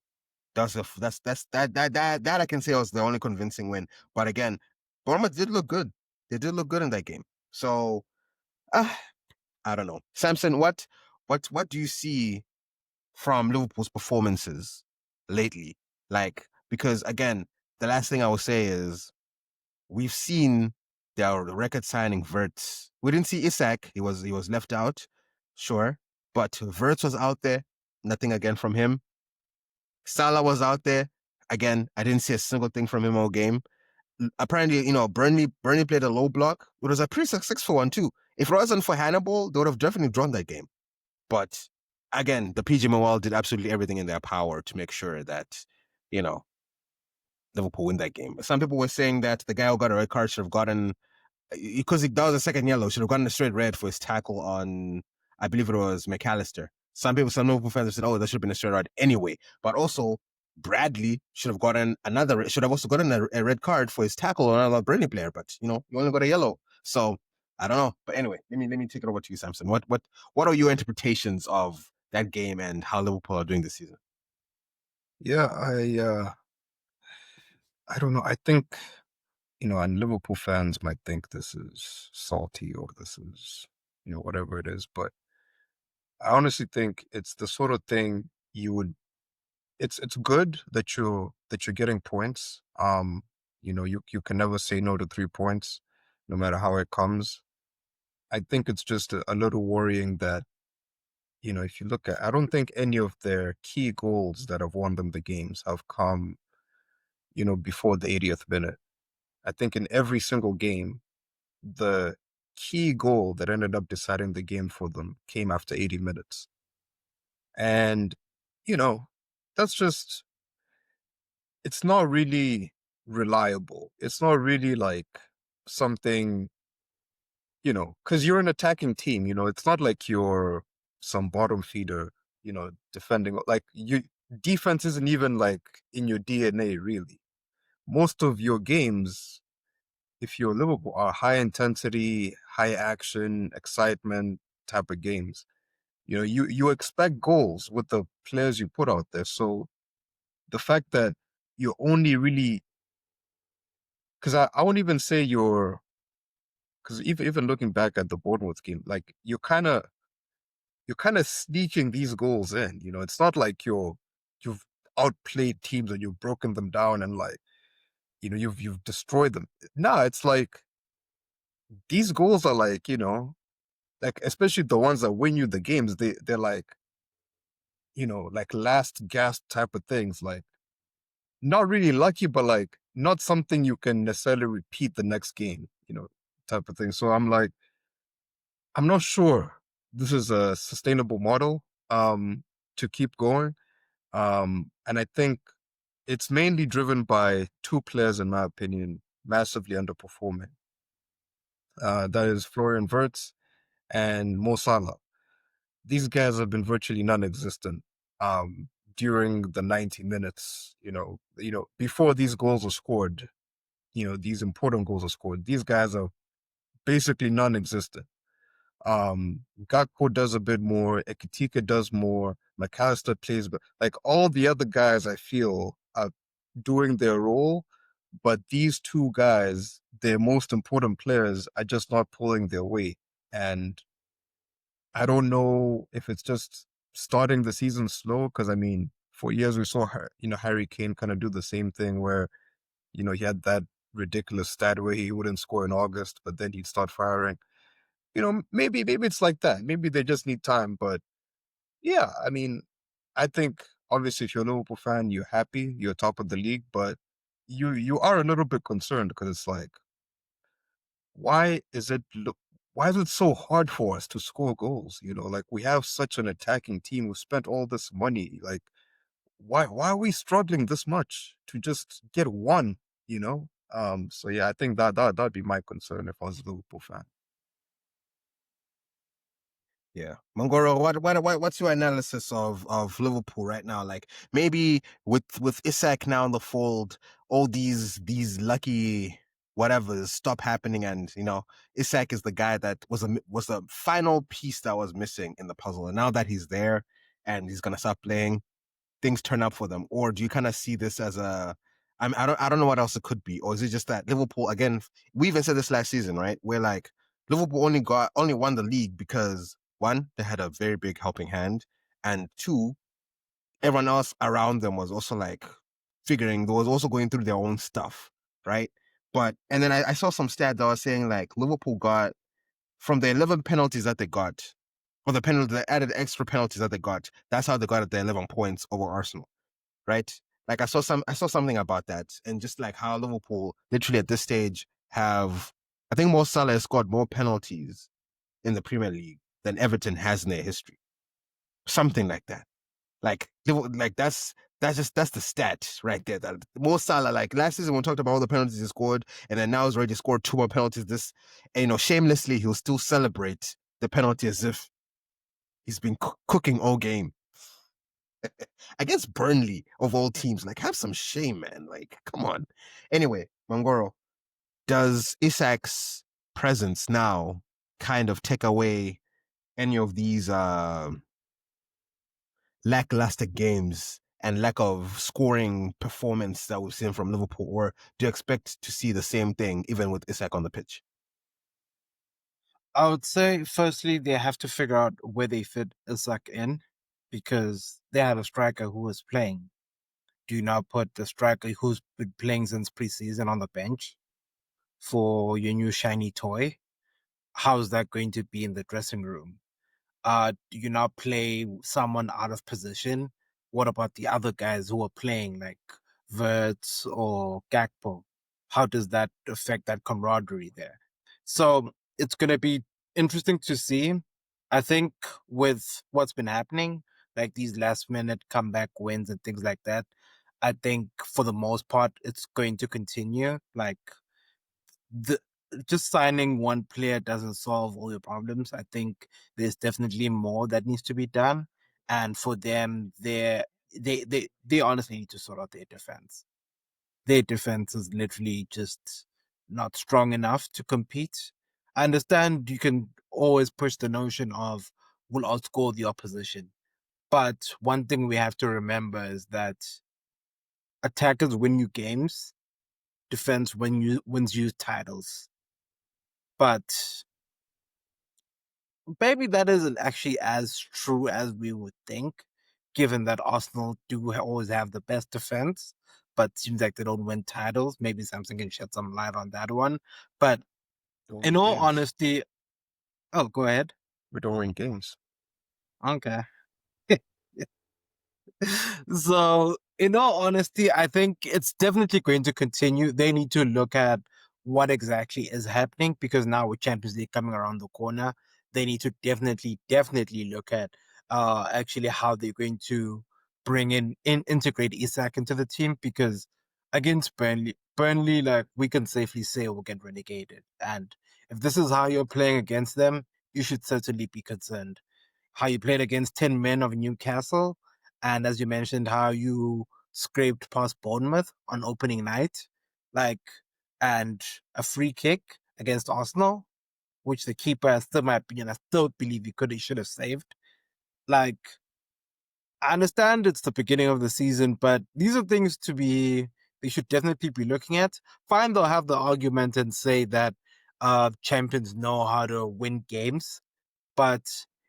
That I can say was the only convincing win. But again, Bournemouth did look good. They did look good in that game. So, I don't know, Samson. What do you see from Liverpool's performances lately? Like, because again, the last thing I will say is we've seen their record signing Verts. We didn't see Isak. He was left out, sure. But Verts was out there. Nothing again from him. Salah was out there. Again, I didn't see a single thing from him all game. Apparently, Burnley played a low block. It was a pretty successful one too. If it wasn't for Hannibal, they would have definitely drawn that game. But again, the PGMOL did absolutely everything in their power to make sure that, you know, Liverpool win that game. Some people were saying that the guy who got a red card should have gotten, because that was a second yellow, should have gotten a straight red for his tackle on, I believe it was McAllister. Some Liverpool fans have said, oh, that should have been a straight red anyway. But also, Bradley should have also gotten a red card for his tackle on another Burnley player. But, you only got a yellow. So, I don't know. But anyway, let me take it over to you, Samson. What are your interpretations of that game and how Liverpool are doing this season? Yeah, I don't know. I think, and Liverpool fans might think this is salty or this is, whatever it is, but I honestly think it's the sort of thing it's good that you're getting points. You can never say no to 3 points, no matter how it comes. I think it's just a little worrying that, if you look at, I don't think any of their key goals that have won them the games have come, before the 80th minute. I think in every single game, the key goal that ended up deciding the game for them came after 80 minutes. And, you know, that's just, it's not really reliable. It's not really like something, because you're an attacking team, it's not like you're some bottom feeder, defending. Like, defense isn't even like in your DNA, really. Most of your games, if you're Liverpool, are high intensity, high action, excitement type of games. You expect goals with the players you put out there. So the fact that you're only really, because I won't even say because even looking back at the Bournemouth game, like you're kind of sneaking these goals in. It's not like you've outplayed teams and you've broken them down and like you've destroyed them. No, it's like these goals are like especially the ones that win you the games, they're like like last gasp type of things, like not really lucky, but like not something you can necessarily repeat the next game, type of thing. So I'm like, I'm not sure this is a sustainable model to keep going. And I think it's mainly driven by two players, in my opinion, massively underperforming. That is Florian Wirtz and Mo Salah. These guys have been virtually non-existent during the 90 minutes. Before these goals were scored, these important goals are scored. These guys are basically non-existent. Gakpo does a bit more. Ekitike does more. McAllister plays, but like all the other guys, I feel are doing their role. But these two guys, their most important players, are just not pulling their weight. And I don't know if it's just starting the season slow, because I mean, for years we saw Harry Kane kind of do the same thing where he had that ridiculous stat where he wouldn't score in August, but then he'd start firing. Maybe it's like that. Maybe they just need time. But yeah, I mean, I think obviously if you're a Liverpool fan, you're happy, you're top of the league, but you are a little bit concerned because it's like, why is it why is it so hard for us to score goals? Like we have such an attacking team. We spent all this money. Like, why are we struggling this much to just get one? So yeah, I think that'd be my concern if I was a Liverpool fan. Yeah, Mangoro, what's your analysis of Liverpool right now? Like maybe with Isak now in the fold, all these lucky whatevers stop happening, and Isak is the guy that was the final piece that was missing in the puzzle, and now that he's there and he's gonna start playing, things turn up for them? Or do you kind of see this as I don't know what else it could be, or is it just that Liverpool again? We even said this last season, right? Where like Liverpool only won the league because one, they had a very big helping hand, and two, everyone else around them was also like figuring they was also going through their own stuff, right? But and then I saw some stat that was saying like Liverpool got from the 11 penalties that they got, or the added extra penalties that they got. That's how they got the 11 points over Arsenal, right? Like I saw something about that, and just like how Liverpool literally at this stage have, I think Mo Salah has scored more penalties in the Premier League than Everton has in their history, something like that. Like that's the stat right there. That Mo Salah, like last season, we talked about all the penalties he scored, and then now he's already scored 2 more penalties. This, and, shamelessly, he'll still celebrate the penalty as if he's been cooking all game against Burnley of all teams. Like, have some shame, man. Like, come on. Anyway, Mangoro, does Isak's presence now kind of take away any of these lackluster games and lack of scoring performance that we've seen from Liverpool, or do you expect to see the same thing even with Isak on the pitch? I would say, firstly, they have to figure out where they fit Isak in, because they had a striker who was playing. Do you now put the striker who's been playing since preseason on the bench for your new shiny toy? How's that going to be in the dressing room? Do you now play someone out of position? What about the other guys who are playing, like Verts or Gakpo? How does that affect that camaraderie there? So it's going to be interesting to see. I think with what's been happening, like these last minute comeback wins and things like that, I think for the most part, it's going to continue. Like the just signing one player doesn't solve all your problems. I think there's definitely more that needs to be done. And for them, they honestly need to sort out their defense. Their defense is literally just not strong enough to compete. I understand you can always push the notion of we'll outscore the opposition. But one thing we have to remember is that attackers win you games, defense wins you titles. But maybe that isn't actually as true as we would think, given that Arsenal do always have the best defense, but seems like they don't win titles. Maybe Samson can shed some light on that one. But Don't in win all games. honesty, oh, go ahead. We don't win games. Okay. So, in all honesty, I think it's definitely going to continue. They need to look at what exactly is happening, because now with Champions League coming around the corner, they need to definitely look at actually how they're going to integrate Isak into the team, because against Burnley, like we can safely say will get relegated. And if this is how you're playing against them, you should certainly be concerned. How you played against 10 men of Newcastle, and as you mentioned, how you scraped past Bournemouth on opening night, like, and a free kick against Arsenal, which the keeper, still in my opinion, I still believe he should have saved. Like, I understand it's the beginning of the season, but these are things they should definitely be looking at. Fine, they'll have the argument and say that champions know how to win games, but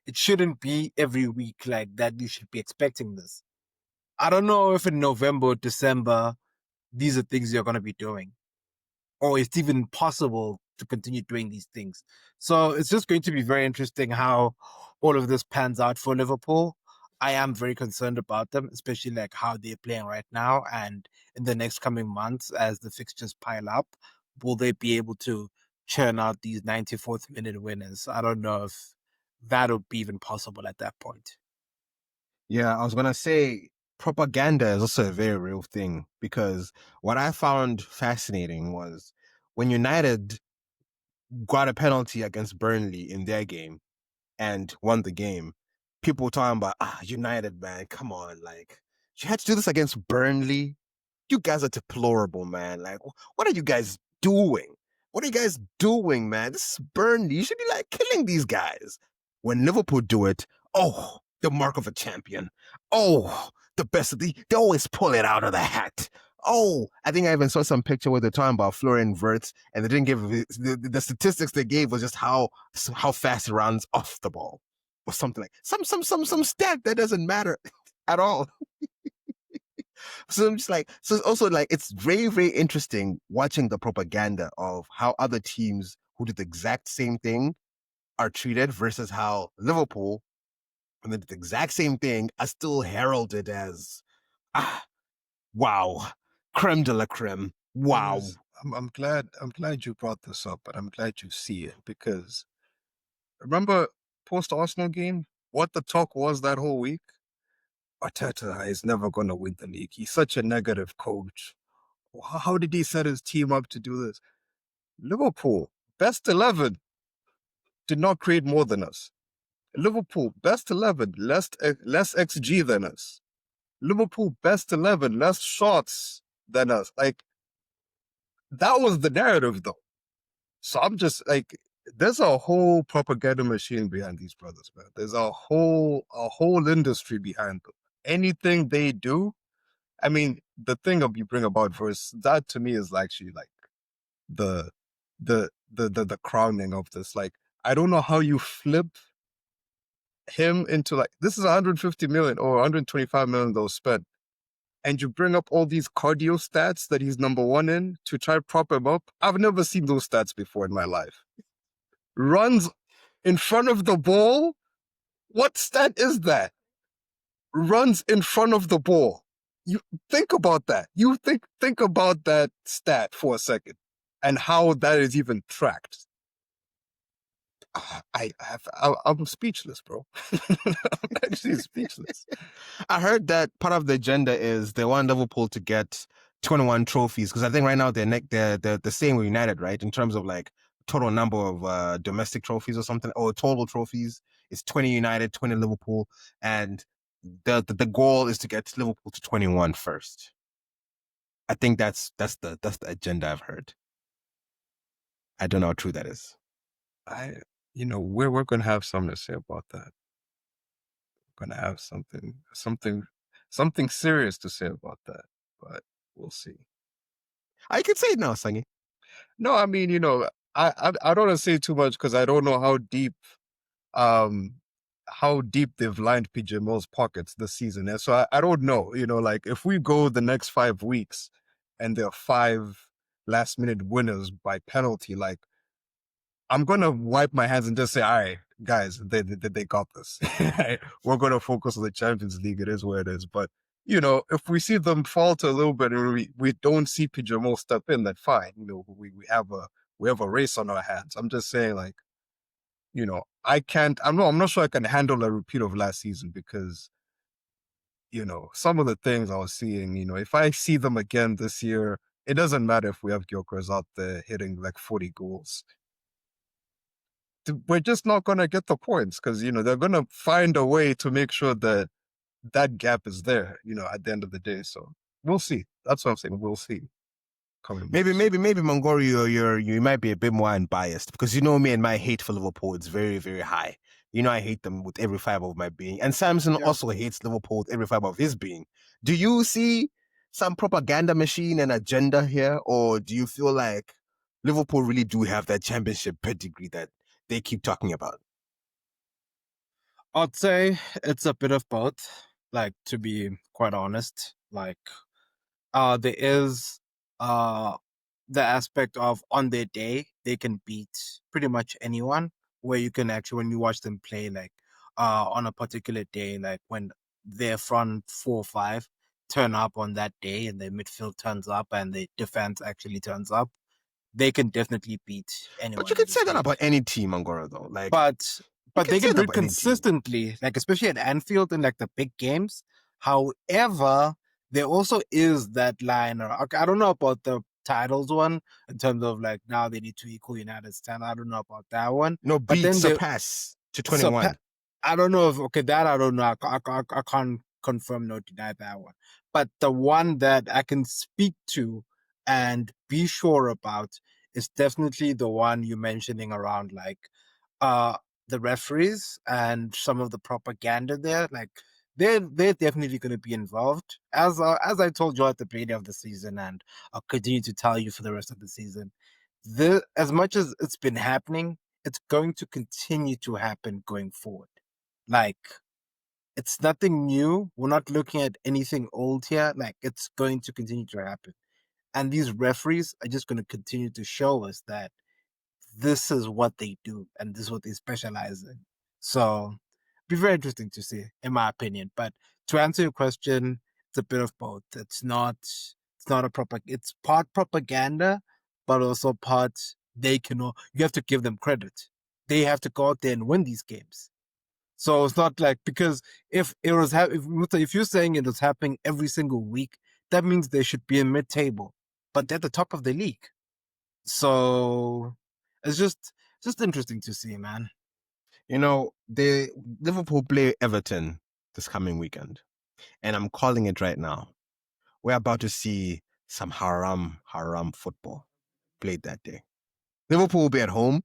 it shouldn't be every week like that. You should be expecting this. I don't know if in November, December, these are things you're going to be doing, or it's even possible to continue doing these things. So it's just going to be very interesting how all of this pans out for Liverpool. I am very concerned about them, especially like how they're playing right now, and in the next coming months as the fixtures pile up, will they be able to churn out these 94th minute winners? I don't know if that would be even possible at that point. Yeah, I was gonna say propaganda is also a very real thing, because what I found fascinating was when United got a penalty against Burnley in their game and won the game, people were talking about, United, man, come on, like you had to do this against Burnley. You guys are deplorable, man. Like, what are you guys doing? What are you guys doing, man? This is Burnley. You should be like killing these guys. When Liverpool do it, oh, the mark of a champion. Oh, the best of they always pull it out of the hat. Oh, I think I even saw some picture where they're talking about Florian Wirtz, and they didn't give the statistics they gave was just how fast he runs off the ball, or something like some stat that doesn't matter at all. So I'm just like, so it's also like, it's very, very interesting watching the propaganda of how other teams who did the exact same thing are treated versus how Liverpool, when they did the exact same thing, are still heralded as, ah, wow, creme de la creme. Wow. I'm glad you brought this up, and I'm glad you see it because remember post Arsenal game, what the talk was that whole week? Arteta is never going to win the league. He's such a negative coach. How did he set his team up to do this? Liverpool, best 11, did not create more than us. Liverpool, best 11, less XG than us. Liverpool, best 11, less shots than us. Like, that was the narrative, though. So I'm just like, there's a whole propaganda machine behind these brothers, man. There's a whole industry behind them. Anything they do, I mean, the thing of you bring about verse, that to me is actually like the the crowning of this. Like, I don't know how you flip him into like, this is 150 million or 125 million that was spent, and you bring up all these cardio stats that he's number one in to try to prop him up. I've never seen those stats before in my life. Runs in front of the ball. What stat is that? Runs in front of the ball. You think about that. You think about that stat for a second and how that is even tracked. I'm speechless, bro. I'm actually speechless. I heard that part of the agenda is they want Liverpool to get 21 trophies because I think right now they're the same with United, right? In terms of like total number of domestic trophies or something, or total trophies. It's 20 United, 20 Liverpool, and the goal is to get Liverpool to 21 first. I think that's the agenda I've heard. I don't know how true that is. We're gonna have something to say about that. We're gonna have something serious to say about that, but we'll see. I can say it now, Sangi. No, I mean, I don't want to say too much because I don't know um how deep they've lined PJ Mill's pockets this season. And so I don't know, like if we go the next 5 weeks and there are 5 last minute winners by penalty, like I'm gonna wipe my hands and just say, all right, guys, they got this. We're gonna focus on the Champions League. It is what it is. But if we see them falter a little bit and we don't see PJ Mill step in, then fine. We have a race on our hands. I'm just saying, like, I'm not sure I can handle a repeat of last season because, some of the things I was seeing, if I see them again this year, it doesn't matter if we have Gyökeres out there hitting like 40 goals. We're just not going to get the points because, they're going to find a way to make sure that that gap is there, at the end of the day. So we'll see. That's what I'm saying. We'll see. Maybe Mongori, you might be a bit more unbiased because me and my hate for Liverpool, it's very, very high. I hate them with every fiber of my being. And Samson also hates Liverpool with every fiber of his being. Do you see some propaganda machine and agenda here? Or do you feel like Liverpool really do have that championship pedigree that they keep talking about? I'd say it's a bit of both, like, to be quite honest. Like, there is the aspect of on their day, they can beat pretty much anyone, where you can actually, when you watch them play, like, on a particular day, like when their front 4 or 5 turn up on that day and their midfield turns up and the defense actually turns up, they can definitely beat anyone. But you in can this say that league. about any team, Angora, though. Like, But can they say can that do it about any team. consistently, like especially at Anfield in like the big games. However, there also is that line. I don't know about the titles one in terms of like now they need to equal United's 10. I don't know about that one. No, But beat, then they surpass to 21. I don't know if that I don't know. I can't confirm nor deny that one. But the one that I can speak to and be sure about is definitely the one you're mentioning around like uh the referees and some of the propaganda there. Like they're definitely going to be involved. As I told you at the beginning of the season, and I'll continue to tell you for the rest of the season. As much as it's been happening, it's going to continue to happen going forward. Like it's nothing new. We're not looking at anything old here. Like, it's going to continue to happen. And these referees are just going to continue to show us that this is what they do and this is what they specialize in. So, be very interesting to see, in my opinion. But to answer your question, it's a bit of both. It's not a proper. It's part propaganda, but also part they can. You have to give them credit. They have to go out there and win these games. So it's not like, because if it was if you're saying it was happening every single week, that means they should be in mid-table, but they're the top of the league. So it's just interesting to see, man. You know, the Liverpool play Everton this coming weekend, and I'm calling it right now. We're about to see some haram football played that day. Liverpool will be at home,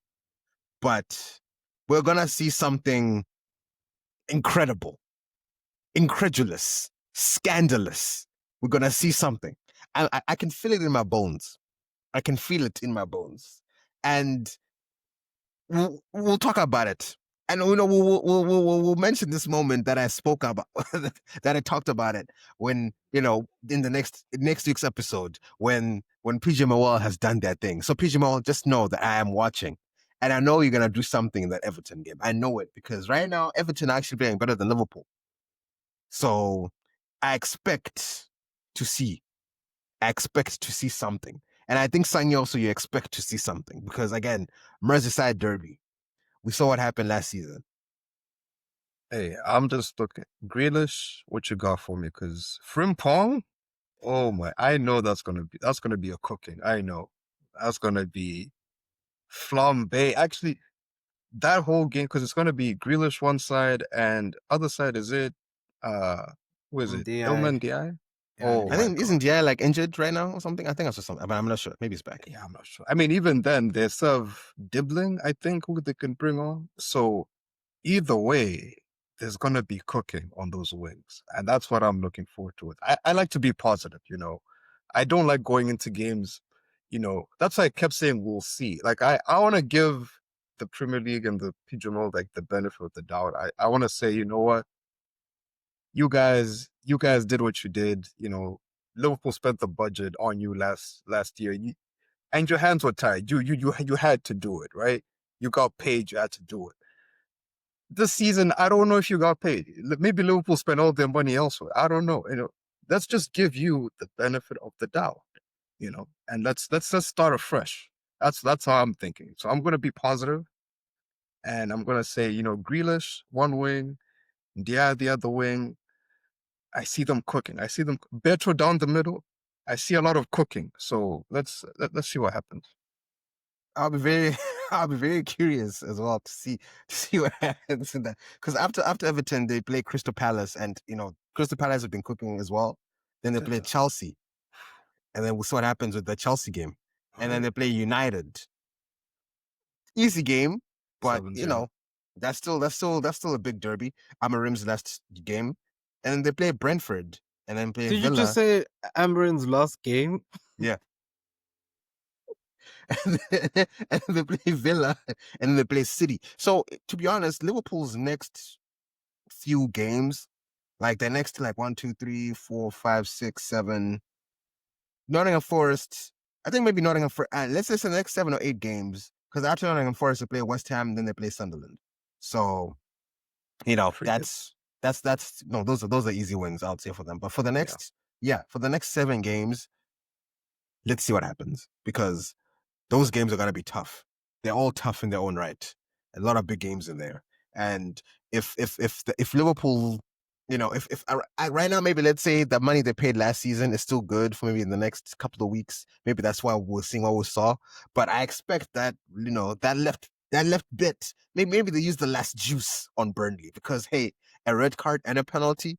but we're gonna see something incredible, incredulous, scandalous. We're gonna see something. I can feel it in my bones. I can feel it in my bones, and we'll talk about it. And we'll mention this moment that I spoke about, that I talked about it when, in the next week's episode, when PJ Mawal has done that thing. So PJ Mawal, just know that I am watching, and I know you're gonna do something in that Everton game. I know it, because right now Everton are actually playing better than Liverpool. So I expect to see. Something. And I think Sanyo also, you expect to see something, because again, Merseyside derby. We saw what happened last season. Hey, I'm just looking. Grealish, what you got for me? Because Frimpong, oh my, I know that's gonna be a cooking. I know that's gonna be flambe. Actually, that whole game, because it's gonna be Grealish one side and other side is it who is it? DI, Ilman Di? yeah, Oh I my think, isn't god. Diaz like injured right now or something? I think that's just something, but I'm not sure. Maybe he's back. Yeah, I'm not sure. I mean, even then they serve Diblin, I think, who they can bring on. So either way, there's gonna be cooking on those wings. And that's what I'm looking forward to. I like to be positive, you know. I don't like going into games, that's why I kept saying we'll see. Like I wanna give the Premier League and the PGMO like the benefit of the doubt. I wanna say, you know what, you guys did what you did, Liverpool spent the budget on you last year. And your hands were tied. You had to do it, right? You got paid, you had to do it. This season, I don't know if you got paid. Maybe Liverpool spent all their money elsewhere. I don't know. Let's just give you the benefit of the doubt, and let's just start afresh. That's how I'm thinking. So I'm gonna be positive, and I'm gonna say, Grealish one wing, Diaz the other wing. I see them cooking. I see them Berto down the middle. I see a lot of cooking. So let's see what happens. I'll be very I'll be very curious as well to see what happens in that. Because after Everton, they play Crystal Palace, and Crystal Palace have been cooking as well. Then they play Chelsea, and then we'll see what happens with the Chelsea game. And then they play United. Easy game, but 7-0. that's still a big derby. Amorim's last game, and then they play Brentford, and then play Did you just Villa. say Amorim's last game? Yeah. and they play Villa, and then they play City. So to be honest, Liverpool's next few games, like the next like 1, 2, 3, 4, 5, 6, 7, Nottingham Forest. I think maybe Nottingham Forest. Let's say the next 7 or 8 games, because after Nottingham Forest, they play West Ham, then they play Sunderland. So Free hits. that's no, those are easy wins, I would say, for them. But for the next, for the next 7 games, let's see what happens, because those games are gonna be tough. They're all tough in their own right. A lot of big games in there. And if Liverpool, if right now, maybe let's say the money they paid last season is still good for maybe in the next couple of weeks. Maybe that's why we're seeing what we saw. But I expect that that left bit. Maybe they use the last juice on Burnley, because hey, a red card and a penalty.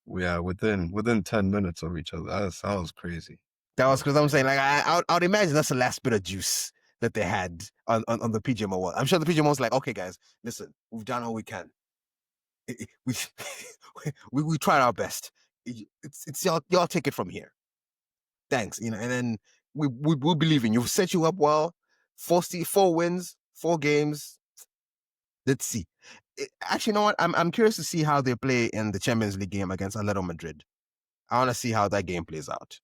Yeah, within 10 minutes of each other. That was crazy. That That was was because I'm saying, crazy. like, I would imagine that's the last bit of juice that they had on the PGMO wall. I'm sure the PGMO was like, okay, guys, listen, we've done all we can. We we tried our best. It's y'all take it from here. Thanks, and then we believe in you. We've set you up well. 4 wins, 4 games. Let's see. Actually, you know what? I'm curious to see how they play in the Champions League game against Atletico Madrid. I want to see how that game plays out.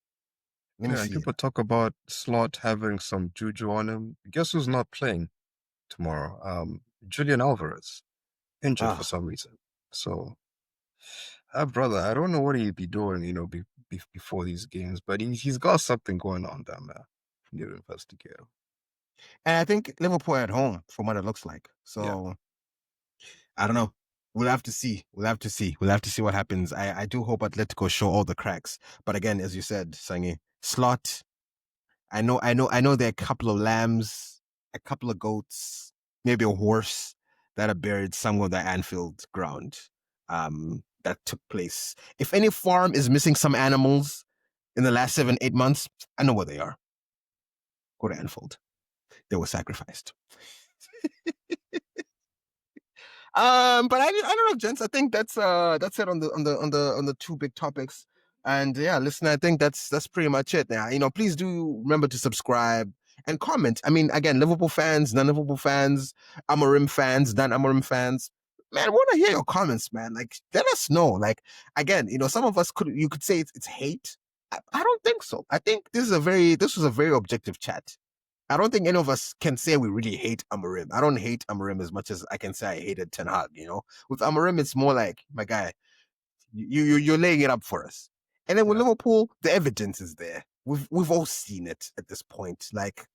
Let me And see. people talk about Slot having some juju on him. Guess who's not playing tomorrow? Julian Alvarez, injured for Ah, some reason. So, brother, I don't know what he'd be doing, before these games, but he's got something going on there, man. Need to investigate him. and I think Liverpool at home, from what it looks like. Yeah. So I don't know. We'll have to see. We'll have to see. We'll have to see what happens. I do hope Atletico show all the cracks. But again, as you said, Sangi, Slot. I know there are a couple of lambs, a couple of goats, maybe a horse that are buried somewhere on the Anfield ground. That took place. If any farm is missing some animals in the last 7-8 months, I know where they are. Go to Anfield. They were sacrificed. But I don't know, gents. I think that's it on the two big topics. And yeah, listen, I think that's pretty much it. Now, please do remember to subscribe and comment. I mean, again, Liverpool fans, non-Liverpool fans, Amorim fans, non-Amorim fans. Man, I want to hear your comments, man. Like, let us know. Like, again, some of us you could say it's hate. I don't think so. I think this was a very objective chat. I don't think any of us can say we really hate Amorim. I don't hate Amorim as much as I can say I hated Ten Hag. With Amorim, it's more like, my guy, you're laying it up for us. And then with Yeah. Liverpool, the evidence is there. We've all seen it at this point. Like,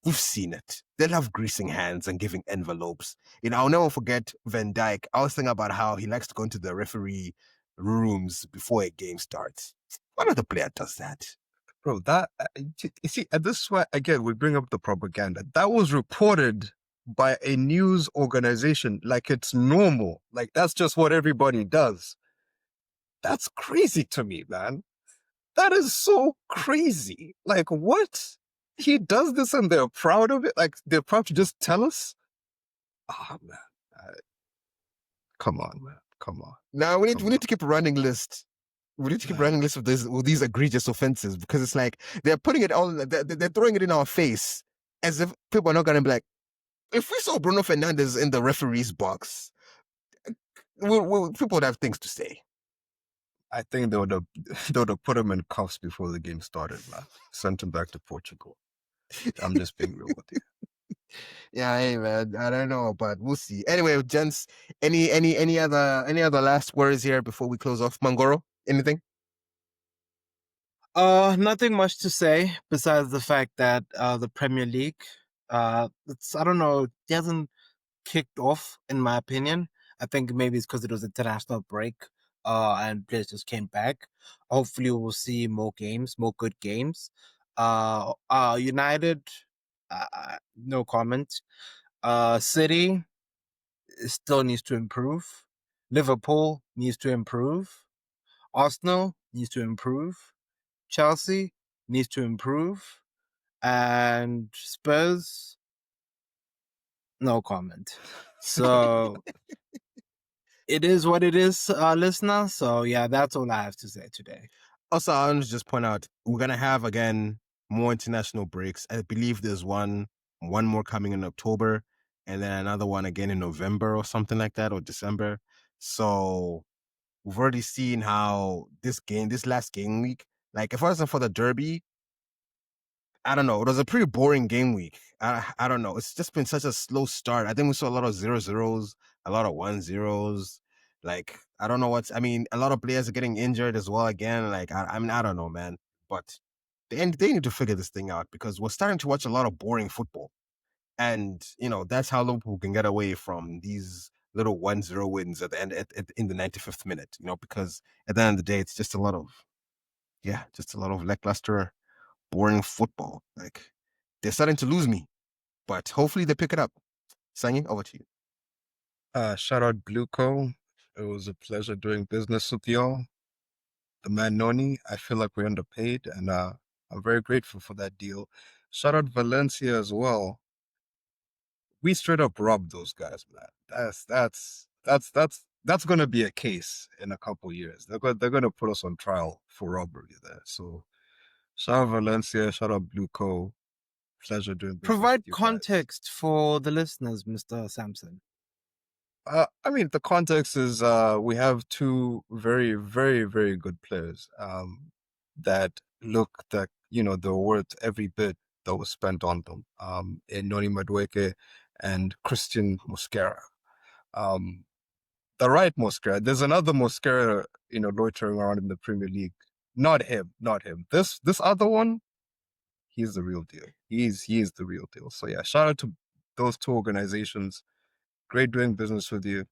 we've seen it. They love greasing hands and giving envelopes. I'll never forget Van Dijk. I was thinking about how he likes to go into the referee rooms before a game starts. What other player does that? Bro, you see, at this point, again, we bring up the propaganda. That was reported by a news organization like it's normal. Like, that's just what everybody does. That's crazy to me, man. That is so crazy. Like, what? He does this and they're proud of it? Like, they're proud to just tell us? Oh, man. Come on, man. Come on. Now we Come need on. to keep a running list. We need to keep a Man. running list of these egregious offenses, because it's like they're putting it all, they're throwing it in our face as if people are not gonna be like, if we saw Bruno Fernandes in the referee's box, people would have things to say. I think they would have put him in cuffs before the game started, man. Sent him back to Portugal. I'm just being real with you. Yeah, hey man, I don't know, but we'll see. Anyway, gents, any other last words here before we close off? Mangoro, anything? Nothing much to say besides the fact that the Premier League, it's, I don't know, it hasn't kicked off in my opinion. I think maybe it's because it was international break, and players just came back. Hopefully, we'll see more games, more good games. United, no comment. City still needs to improve. Liverpool needs to improve. Arsenal needs to improve. Chelsea needs to improve. And Spurs, no comment. So it is what it is, listener. So yeah, that's all I have to say today. Also, I want to just point out, we're gonna have again more international breaks. I believe there's one more coming in October, and then another one again in November or something like that, or December. So we've already seen how this last game week, like if it wasn't for the derby, I don't know, it was a pretty boring game week. I don't know. It's just been such a slow start. I think we saw a lot of 0-0s, a lot of 1-0s. Like, I don't know I mean, a lot of players are getting injured as well again. Like, I mean, I don't know, man. But they need to figure this thing out, because we're starting to watch a lot of boring football. And, that's how Liverpool can get away from these little 1-0 wins at the end, in the 95th minute, because at the end of the day, it's just a lot of lackluster, boring football. Like, they're starting to lose me, but hopefully they pick it up. Sanyi, over to you. Shout out Blueco. It was a pleasure doing business with y'all. The man Noni, I feel like we're underpaid, and I'm very grateful for that deal. Shout out Valencia as well. We straight up robbed those guys, man. That's gonna be a case in a couple years. They're gonna put us on trial for robbery there. So shout out Valencia, shout out Blueco. Pleasure doing business with Provide you guys. context for the listeners, Mr. Sampson. I mean, the context is we have two very, very, very good players that look that, they're worth every bit that was spent on them in Noni Madueke and Christian Mosquera. The right Mosquera. There's another Mosquera, loitering around in the Premier League. Not him, not him. This other one, he's the real deal. He is the real deal. So yeah, shout out to those two organizations. Great doing business with you.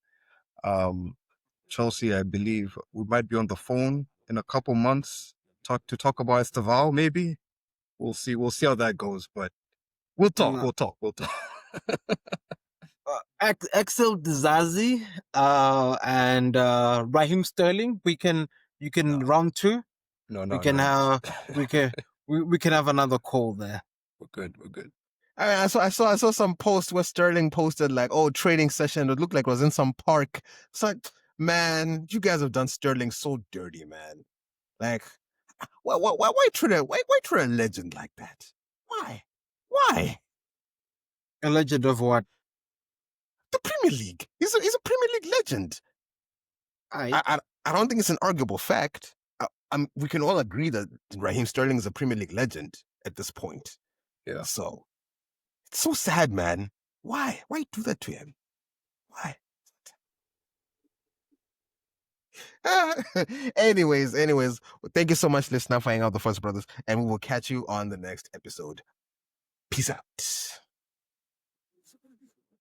Chelsea, I believe we might be on the phone in a couple months to talk about Estaval, maybe. We'll see. We'll see how that goes, but we'll talk. And We'll talk. We'll talk. Axel Dizazi and Raheem Sterling. You can No, round two. no, We no, can no, no. we can we can have another call there. We're good. We're good. I saw some post where Sterling posted like, "Oh, training session." It looked like it was in some park. It's like, man, you guys have done Sterling so dirty, man. Like, why treat a legend like that? Why? A legend of what? The Premier League. He's a Premier League legend. I don't think it's an arguable fact. We can all agree that Raheem Sterling is a Premier League legend at this point. Yeah. So it's so sad, man. Why do that to him? Why? anyways, thank you so much, listener, for hanging out with the First Brothers, and we will catch you on the next episode. Peace out.